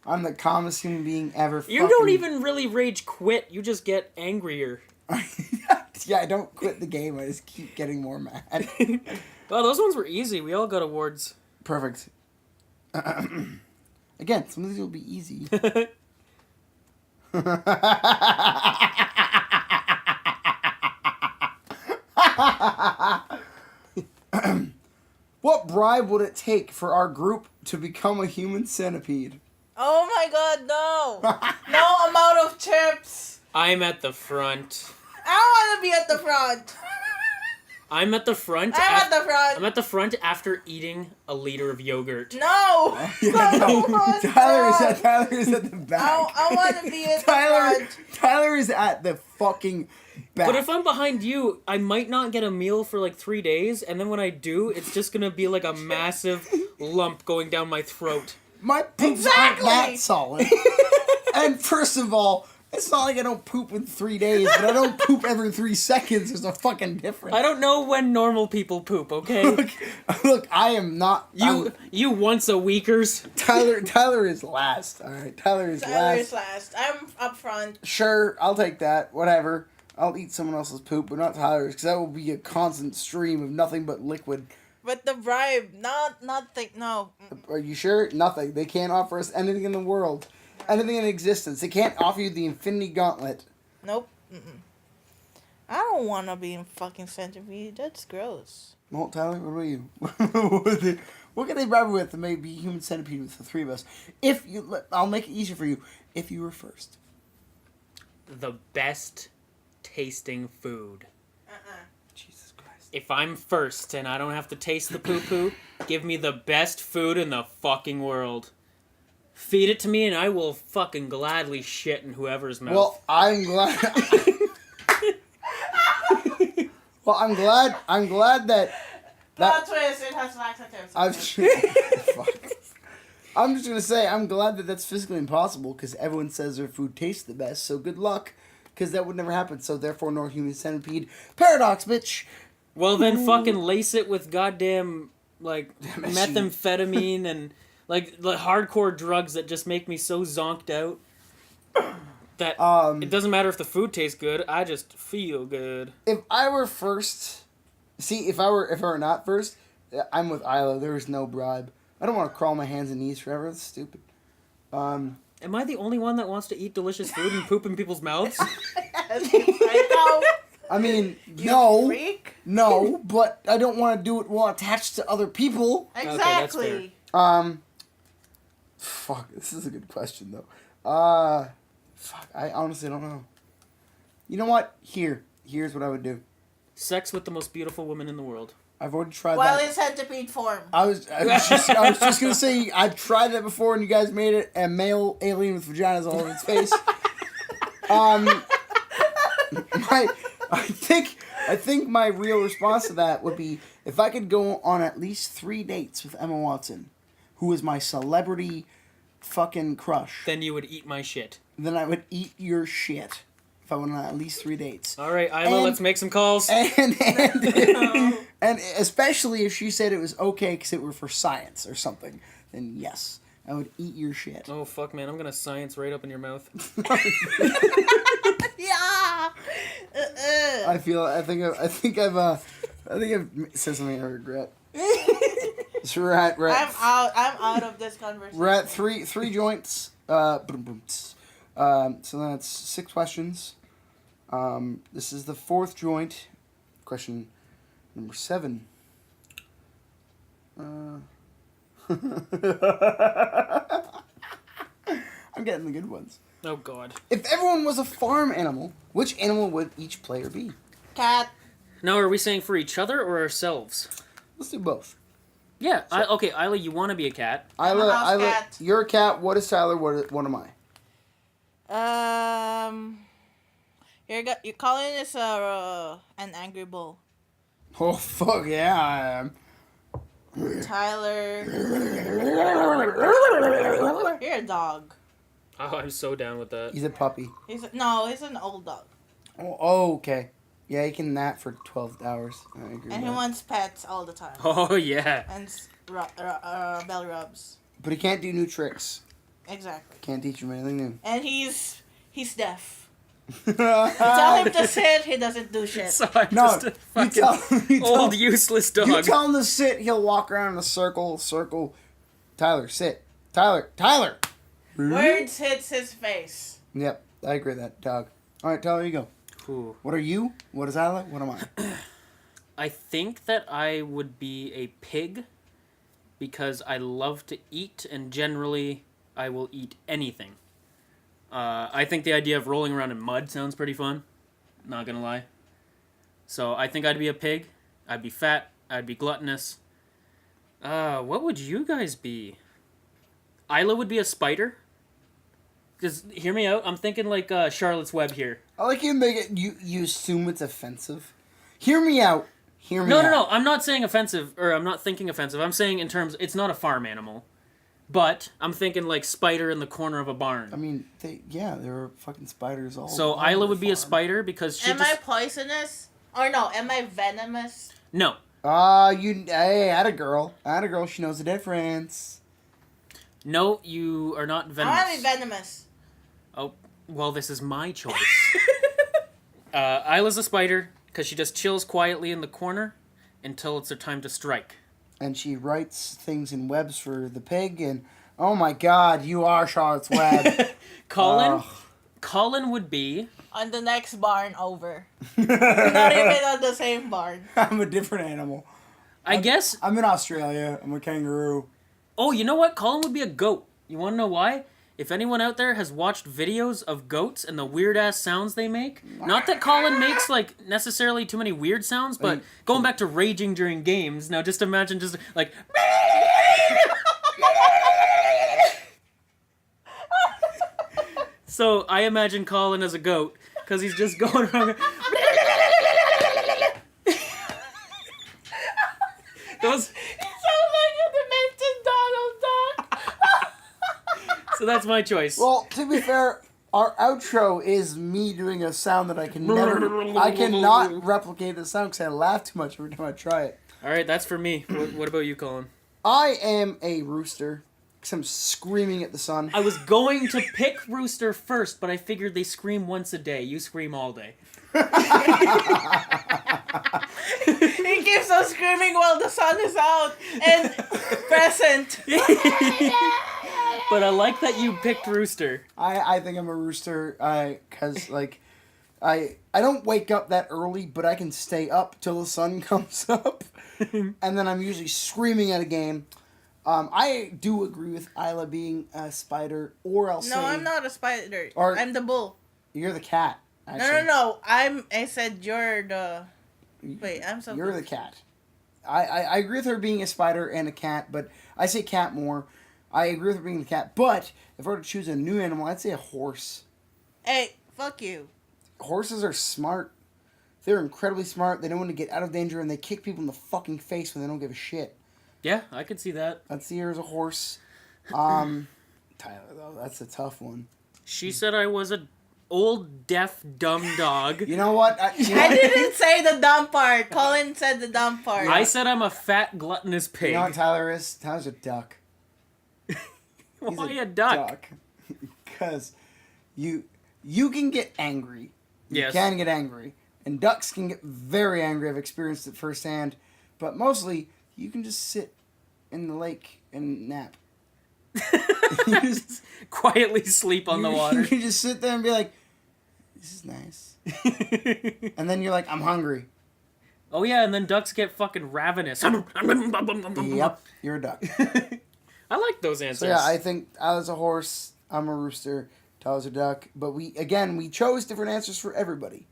I'm the calmest human being ever. You don't even really rage quit, you just get angrier. Yeah, I don't quit the game. I just keep getting more mad. Well, those ones were easy. We all got awards. Perfect. Again, some of these will be easy. What bribe would it take for our group to become a human centipede? Oh my god, no. No amount of chips. I'm at the front. I don't want to be at the front. I'm at the front. I'm at the front. I'm at the front after eating a liter of yogurt. No. Yeah, I no. don't want Tyler is at the back. I want to be at the Tyler front. Tyler is at the fucking back. But if I'm behind you, I might not get a meal for like 3 days, and then when I do, it's just gonna be like a massive lump going down my throat. My poops aren't that solid. And first of all, it's not like I don't poop in 3 days, but I don't poop every 3 seconds. There's a fucking difference. I don't know when normal people poop, okay? Look, I am not. You once a weekers. Tyler is last. All right, Tyler is Tyler's last. last. I'm up front. Sure, I'll take that. Whatever. I'll eat someone else's poop, but not Tyler's, because that will be a constant stream of nothing but liquid. But the bribe, nothing. No. Are you sure? Nothing. They can't offer us anything in the world. Anything in existence. They can't offer you the Infinity Gauntlet. Nope. I don't want to be in fucking centipede. That's gross. Well, Tyler, what about you? What can they bribe with to maybe human centipede with the three of us? If you, I'll make it easier for you. If you were first. The best tasting food. Jesus Christ. If I'm first and I don't have to taste the poo-poo, give me the best food in the fucking world. Feed it to me and I will fucking gladly shit in whoever's mouth. Well, I'm glad. Well, I'm glad that. Plot twist, it has laxatives. I'm just gonna say I'm glad that that's physically impossible because everyone says their food tastes the best. So good luck, because that would never happen. So therefore, no human centipede. Paradox, bitch. Well, then fucking lace it with goddamn, like, MSG. methamphetamine and, like, the hardcore drugs that just make me so zonked out that it doesn't matter if the food tastes good, I just feel good. If I were first, if I were not first, I'm with Aila. There is no bribe. I don't want to crawl on my hands and knees forever. That's stupid. Am I the only one that wants to eat delicious food and poop in people's mouths? I mean, no, Freak. no, but I don't want to do it while attached to other people. Exactly. Fuck, this is a good question though. Fuck, I honestly don't know. You know what? Here's what I would do. Sex with the most beautiful woman in the world. I've already tried Well, that. in centipede form. I was just gonna say I've tried that before, and you guys made it a male alien with vaginas all over its face. I think my real response to that would be if I could go on at least 3 dates with Emma Watson, who is my celebrity fucking crush. Then you would eat my shit. Then I would eat your shit if I went on at least 3 dates. All right, Isla, let's make some calls. And especially if she said it was okay because it were for science or something, then yes, I would eat your shit. Oh fuck, man! I'm gonna science right up in your mouth. Yeah. I think I've said something I regret. So we're at I'm out of this conversation. we're at three joints. So that's 6 questions. This is the 4th joint. Question number 7. I'm getting the good ones. Oh god. If everyone was a farm animal, which animal would each player be? Cat. Now, are we saying for each other or ourselves? Let's do both. Yeah. Okay, Isla, you want to be a cat? I'm a house cat. You're a cat. What is Tyler? What am I? You're calling this an angry bull. Oh fuck yeah, I am. Tyler. You're a dog. Oh, I'm so down with that. He's a puppy. He's an old dog. Oh, okay. Yeah, he can nap for 12 hours. I agree with And he that. wants pets all the time. Oh yeah. And belly rubs. But he can't do new tricks. Exactly. Can't teach him anything new. And he's deaf. Tell him to sit, he doesn't do shit. So I'm No, just a fucking old useless dog. You tell him to sit, he'll walk around in a circle. Tyler, sit. Tyler. Words hits his face. Yep, I agree with that, dog. All right, Tyler, you go. Ooh. What are you? What is Isla? What am I? I think that I would be a pig because I love to eat and generally I will eat anything. I think the idea of rolling around in mud sounds pretty fun. Not gonna lie. So I think I'd be a pig. I'd be fat. I'd be gluttonous. What would you guys be? Isla would be a spider. Just hear me out. I'm thinking like Charlotte's Web here. I like you make it. You assume it's offensive. Hear me out. No. I'm not saying offensive, or I'm not thinking offensive. I'm saying in terms, it's not a farm animal. But I'm thinking like spider in the corner of a barn. I mean, there are fucking spiders all. So over Isla the would be a farm. spider because she Am I poisonous? Or no, am I venomous? No. Hey, atta girl. She knows the difference. No, you are not venomous. I want to be venomous. Oh, well, this is my choice. Isla's a spider because she just chills quietly in the corner until it's her time to strike. And she writes things in webs for the pig, and oh my god, you are Charlotte's Web. Colin would be... On the next barn over. Not even on the same barn. I'm a different animal. I guess... I'm in Australia. I'm a kangaroo. Oh, you know what? Colin would be a goat. You want to know why? If anyone out there has watched videos of goats and the weird-ass sounds they make, not that Colin makes, like, necessarily too many weird sounds, but going back to raging during games, now just imagine just, like... So, I imagine Colin as a goat, because he's just going around... Those... So that's my choice. Well, to be fair, our outro is me doing a sound that I cannot replicate the sound because I laugh too much every time I try it. All right, that's for me. What about you, Colin? I am a rooster because I'm screaming at the sun. I was going to pick rooster first, but I figured they scream once a day. You scream all day. He keeps on screaming while the sun is out and present. But I like that you picked rooster. I think I'm a rooster because like I don't wake up that early, but I can stay up till the sun comes up, and then I'm usually screaming at a game. I do agree with Isla being a spider, or else No, I'm not a spider. Or- I'm the bull. You're the cat. Actually. No. I said you're the... Wait, I'm so You're the confused. cat. I agree with her being a spider and a cat, but I say cat more. I agree with her being a cat, but if I were to choose a new animal, I'd say a horse. Hey, fuck you. Horses are smart. They're incredibly smart. They don't want to get out of danger, and they kick people in the fucking face when they don't give a shit. Yeah, I could see that. I'd see her as a horse. Tyler, though, that's a tough one. She said I was a old, deaf, dumb dog. You know what? I didn't say the dumb part. Colin said the dumb part. I said I'm a fat, gluttonous pig. You know what Tyler is? Tyler's a duck. Why a duck? Because you can get angry. You Yes. can get angry. And ducks can get very angry. I've experienced it firsthand. But mostly, you can just sit in the lake and nap. You just Quietly sleep on the water. You just sit there and be like, this is nice. And then you're like, I'm hungry. Oh yeah, and then ducks get fucking ravenous. Yep, you're a duck. I like those answers. So yeah, I think I was a horse, I'm a rooster, Tyler's a duck. But we chose different answers for everybody,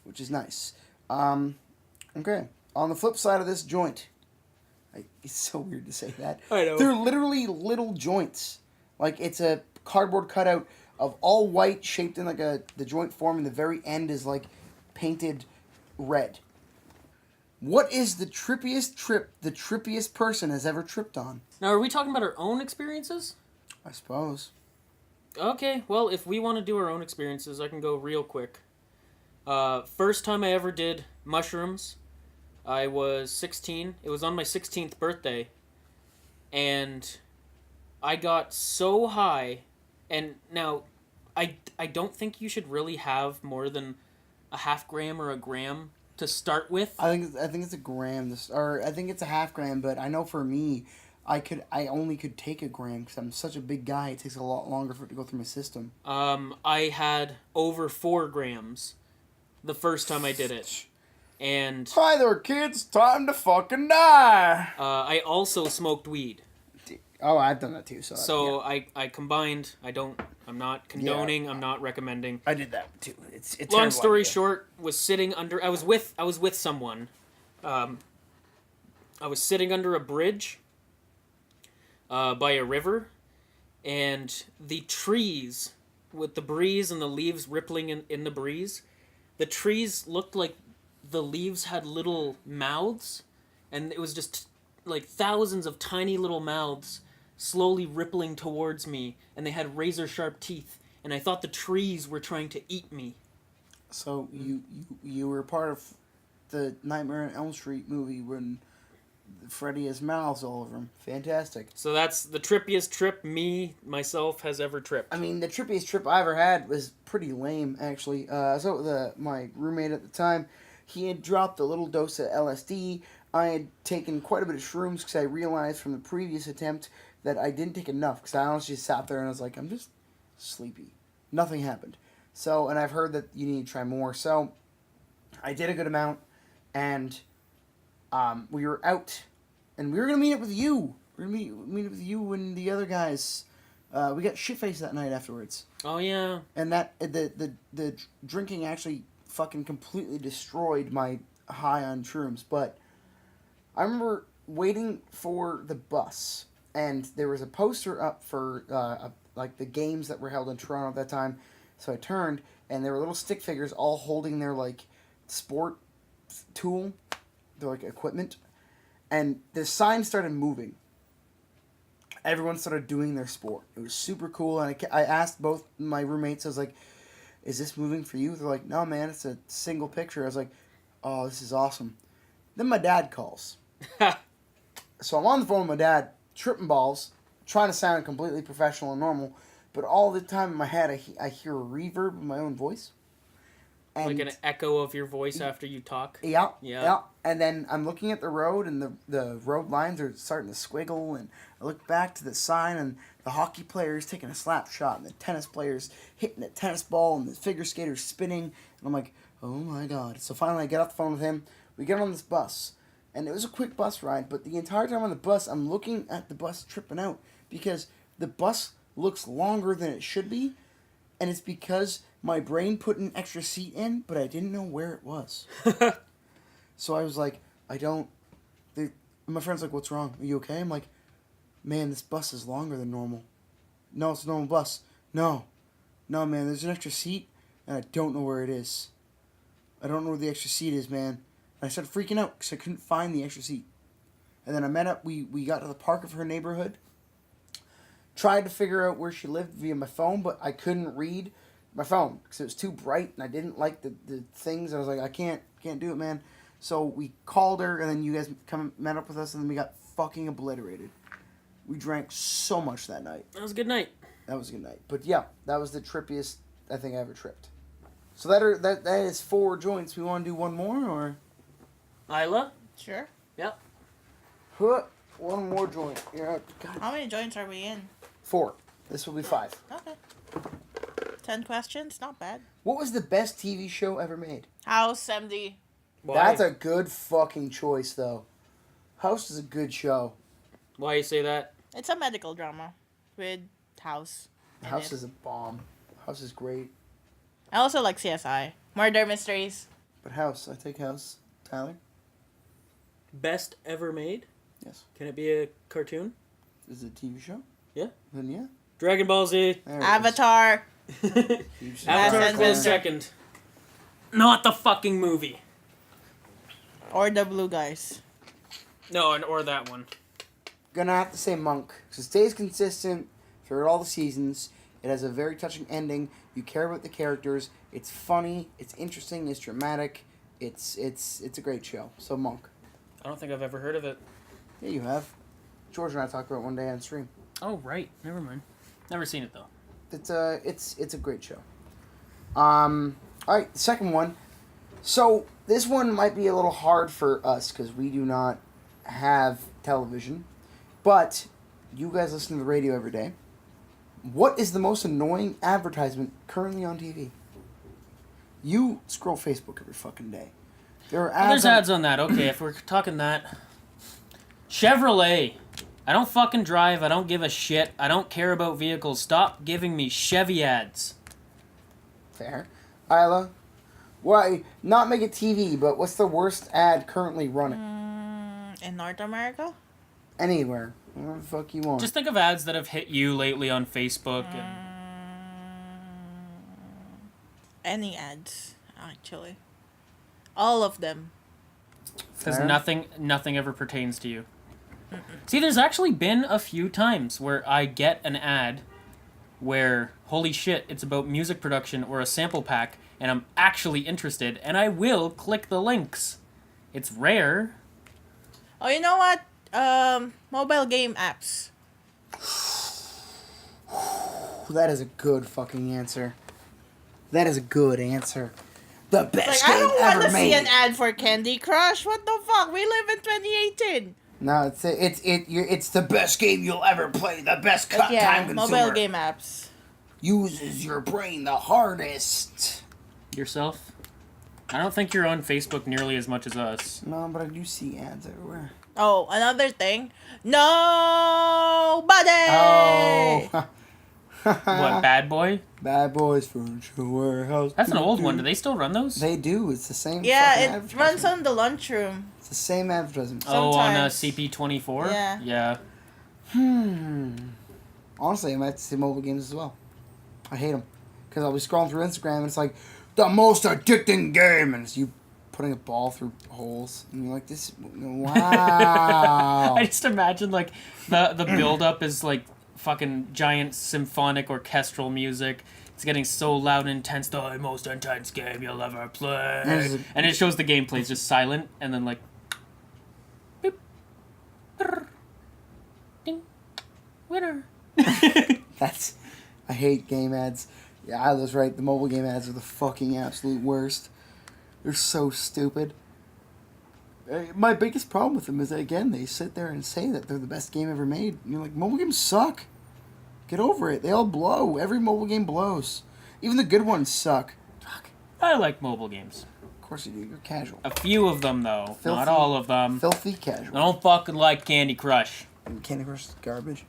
which is nice. Okay, on the flip side of this joint, it's so weird to say that. I know. They're literally little joints. Like, it's a cardboard cutout of all white, shaped in like the joint form, and the very end is like painted red. What is the trippiest trip the trippiest person has ever tripped on? Now, are we talking about our own experiences? I suppose. Okay, well, if we want to do our own experiences, I can go real quick. First time I ever did mushrooms, I was 16. It was on my 16th birthday. And I got so high. And now, I don't think you should really have more than a half gram or a gram to start with. I think it's a gram. Or I think it's a half gram. But I know for me, I only could take a gram because I'm such a big guy. It takes a lot longer for it to go through my system. I had over 4 grams the first time I did it. And Hi there, kids. Time to fucking die. I also smoked weed. Oh, I've done that too. So I combined. I'm not condoning. I'm not recommending. I did that too. It's Long story short, I was with someone. I was sitting under a bridge by a river, and the trees, with the breeze and the leaves rippling in the breeze, the trees looked like the leaves had little mouths, and it was just like thousands of tiny little mouths slowly rippling towards me, and they had razor sharp teeth, and I thought the trees were trying to eat me. So you were part of the Nightmare on Elm Street movie when Freddy has mouths all over him. Fantastic. So that's the trippiest trip myself has ever tripped. I mean, the trippiest trip I ever had was pretty lame, actually. My roommate at the time, he had dropped a little dose of LSD. I had taken quite a bit of shrooms because I realized from the previous attempt that I didn't take enough, because I honestly just sat there and I was like, I'm just sleepy. Nothing happened. So, and I've heard that you need to try more. So, I did a good amount, and we were out, and we were going to meet up with you. We were going to meet up with you and the other guys. We got shit-faced that night afterwards. Oh, yeah. And that the drinking actually fucking completely destroyed my high on shrooms. But I remember waiting for the bus, and there was a poster up for like the games that were held in Toronto at that time. So I turned, and there were little stick figures all holding their like sport tool, their like equipment, and the sign started moving. Everyone started doing their sport. It was super cool, and I asked both my roommates, I was like, is this moving for you? They're like, no, man, it's a single picture. I was like, oh, this is awesome. Then my dad calls. So I'm on the phone with my dad, tripping balls, trying to sound completely professional and normal, but all the time in my head I hear a reverb of my own voice. And Like an echo of your voice after you talk? Yeah. And then I'm looking at the road, and the road lines are starting to squiggle, and I look back to the sign, and the hockey player's taking a slap shot, and the tennis player's hitting a tennis ball, and the figure skater's spinning, and I'm like, oh my god. So finally I get off the phone with him, we get on this bus, and it was a quick bus ride, but the entire time on the bus, I'm looking at the bus tripping out, because the bus looks longer than it should be, and it's because my brain put an extra seat in, but I didn't know where it was. So I was like, I don't My friend's like, "What's wrong? Are you okay?" I'm like, "Man, this bus is longer than normal." "No, it's a normal bus." "No, no, man. There's an extra seat, and I don't know where it is. I don't know where the extra seat is, man." And I started freaking out because I couldn't find the extra seat. And then I met up. We got to the park of her neighborhood. Tried to figure out where she lived via my phone, but I couldn't read my phone because it was too bright, and I didn't like the things. I was like, I can't do it, man. So we called her, and then you guys met up with us, and then we got fucking obliterated. We drank so much that night. That was a good night. That was a good night. But yeah, that was the trippiest I think I ever tripped. So that is 4 joints. We want to do one more, or? Isla? Sure. Yep. One more joint. Yeah. God. How many joints are we in? 4. This will be 5. Okay. 10 questions? Not bad. What was the best TV show ever made? House 70. Why? That's a good fucking choice, though. House is a good show. Why you say that? It's a medical drama with House. House is a bomb. House is great. I also like CSI. Murder mysteries. But House, I take House. Tyler? Best ever made? Yes. Can it be a cartoon? Is it a TV show? Yeah. Then yeah. Dragon Ball Z. There it is. Avatar. Huge Avatar Last close Adventure. second. Not the fucking movie. Or the Blue Guys. No, or that one. Gonna have to say Monk. Because it stays consistent throughout all the seasons. It has a very touching ending. You care about the characters. It's funny. It's interesting. It's dramatic. It's a great show. So Monk. I don't think I've ever heard of it. Yeah, you have. George and I talked about it one day on stream. Oh, right. Never mind. Never seen it, though. It's a great show. Alright, the second one. So, this one might be a little hard for us because we do not have television. But, you guys listen to the radio every day. What is the most annoying advertisement currently on TV? You scroll Facebook every fucking day. There are ads. There's ads on that. Okay, if we're talking that. Chevrolet. I don't fucking drive. I don't give a shit. I don't care about vehicles. Stop giving me Chevy ads. Fair. Isla, why not make it TV? But what's the worst ad currently running? In North America? Anywhere, whatever the fuck you want. Just think of ads that have hit you lately on Facebook. And Any ads, actually. All of them. because Fair. nothing ever pertains to you. See, there's actually been a few times where I get an ad where, holy shit, it's about music production or a sample pack, and I'm actually interested, and I will click the links. It's rare. Oh, you know what? Mobile game apps. That is a good fucking answer. That is a good answer. The best Like, I game don't want ever to made. see an ad for Candy Crush. What the fuck? We live in 2018. No, it's the best game you'll ever play. The best time Yeah, consumer. mobile game apps. Uses your brain the hardest. Yourself? I don't think you're on Facebook nearly as much as us. No, but I do see ads everywhere. Oh, another thing. Nobody! Oh. What, Bad Boy? Bad Boys Furniture Warehouse. That's an old one. Do they still run those? They do. It's the same. Yeah, fucking it advertisement. runs on the lunchroom. It's the same advertisement. Oh, on sometimes. CP24? Yeah. Yeah. Honestly, I might have to say mobile games as well. I hate them. Because I'll be scrolling through Instagram and it's like, the most addicting game! And it's you putting a ball through holes. And you're like, this... Wow. I just imagine, like, the build-up is, like, fucking giant symphonic orchestral music. It's getting so loud and intense. The most intense game you'll ever play. And it shows the gameplay. It's just silent. And then, like... Boop. Brrr. Ding. Winner. That's... I hate game ads. Yeah, I was right. The mobile game ads are the fucking absolute worst. They're so stupid. My biggest problem with them is that, again, they sit there and say that they're the best game ever made. And you're like, mobile games suck. Get over it. They all blow. Every mobile game blows. Even the good ones suck. Fuck. I like mobile games. Of course you do. You're casual. A few of them, though. Filthy. Not all of them. Filthy I casual. don't fucking like Candy Crush. And Candy Crush is garbage.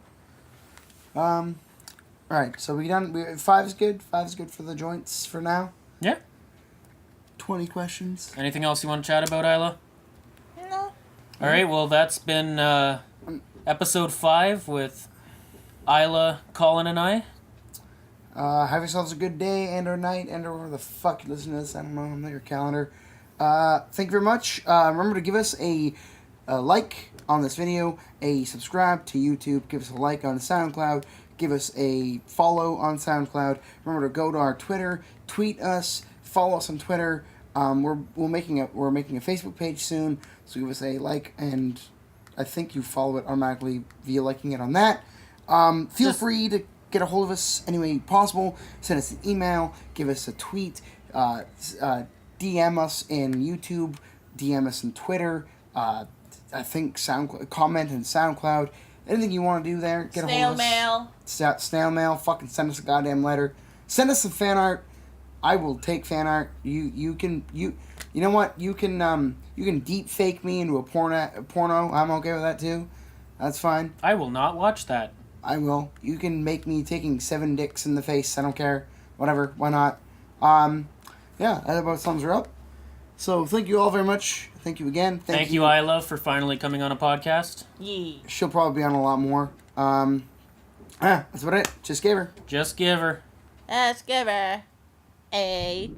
Alright, so we done. 5 is good. 5 is good for the joints for now. Yeah. 20 questions. Anything else you want to chat about, Isla? No. All right, well, that's been episode 5 with Aila, Colin, and I. Have yourselves a good day and or night and or whatever the fuck you listen to this. I don't know. I'm not your calendar. Thank you very much. Remember to give us a like on this video, a subscribe to YouTube, give us a like on SoundCloud, give us a follow on SoundCloud. Remember to go to our Twitter, tweet us, follow us on Twitter. We're making a Facebook page soon, so give us a like, and I think you follow it automatically via liking it on that. Feel free to get a hold of us any way possible. Send us an email, give us a tweet, DM us in YouTube, DM us in Twitter. I think comment in SoundCloud. Anything you want to do there, get a hold of us. Snail mail. Fucking send us a goddamn letter. Send us some fan art. I will take fan art. You know what? You can deep fake me into a porno. I'm okay with that too. That's fine. I will not watch that. I will. You can make me taking 7 dicks in the face. I don't care. Whatever. Why not? Yeah, that about sums her up. So thank you all very much. Thank you again. Thank you, Aila, for finally coming on a podcast. Yeah. She'll probably be on a lot more. That's about it. Just gave her. Just give her. Let's give her a...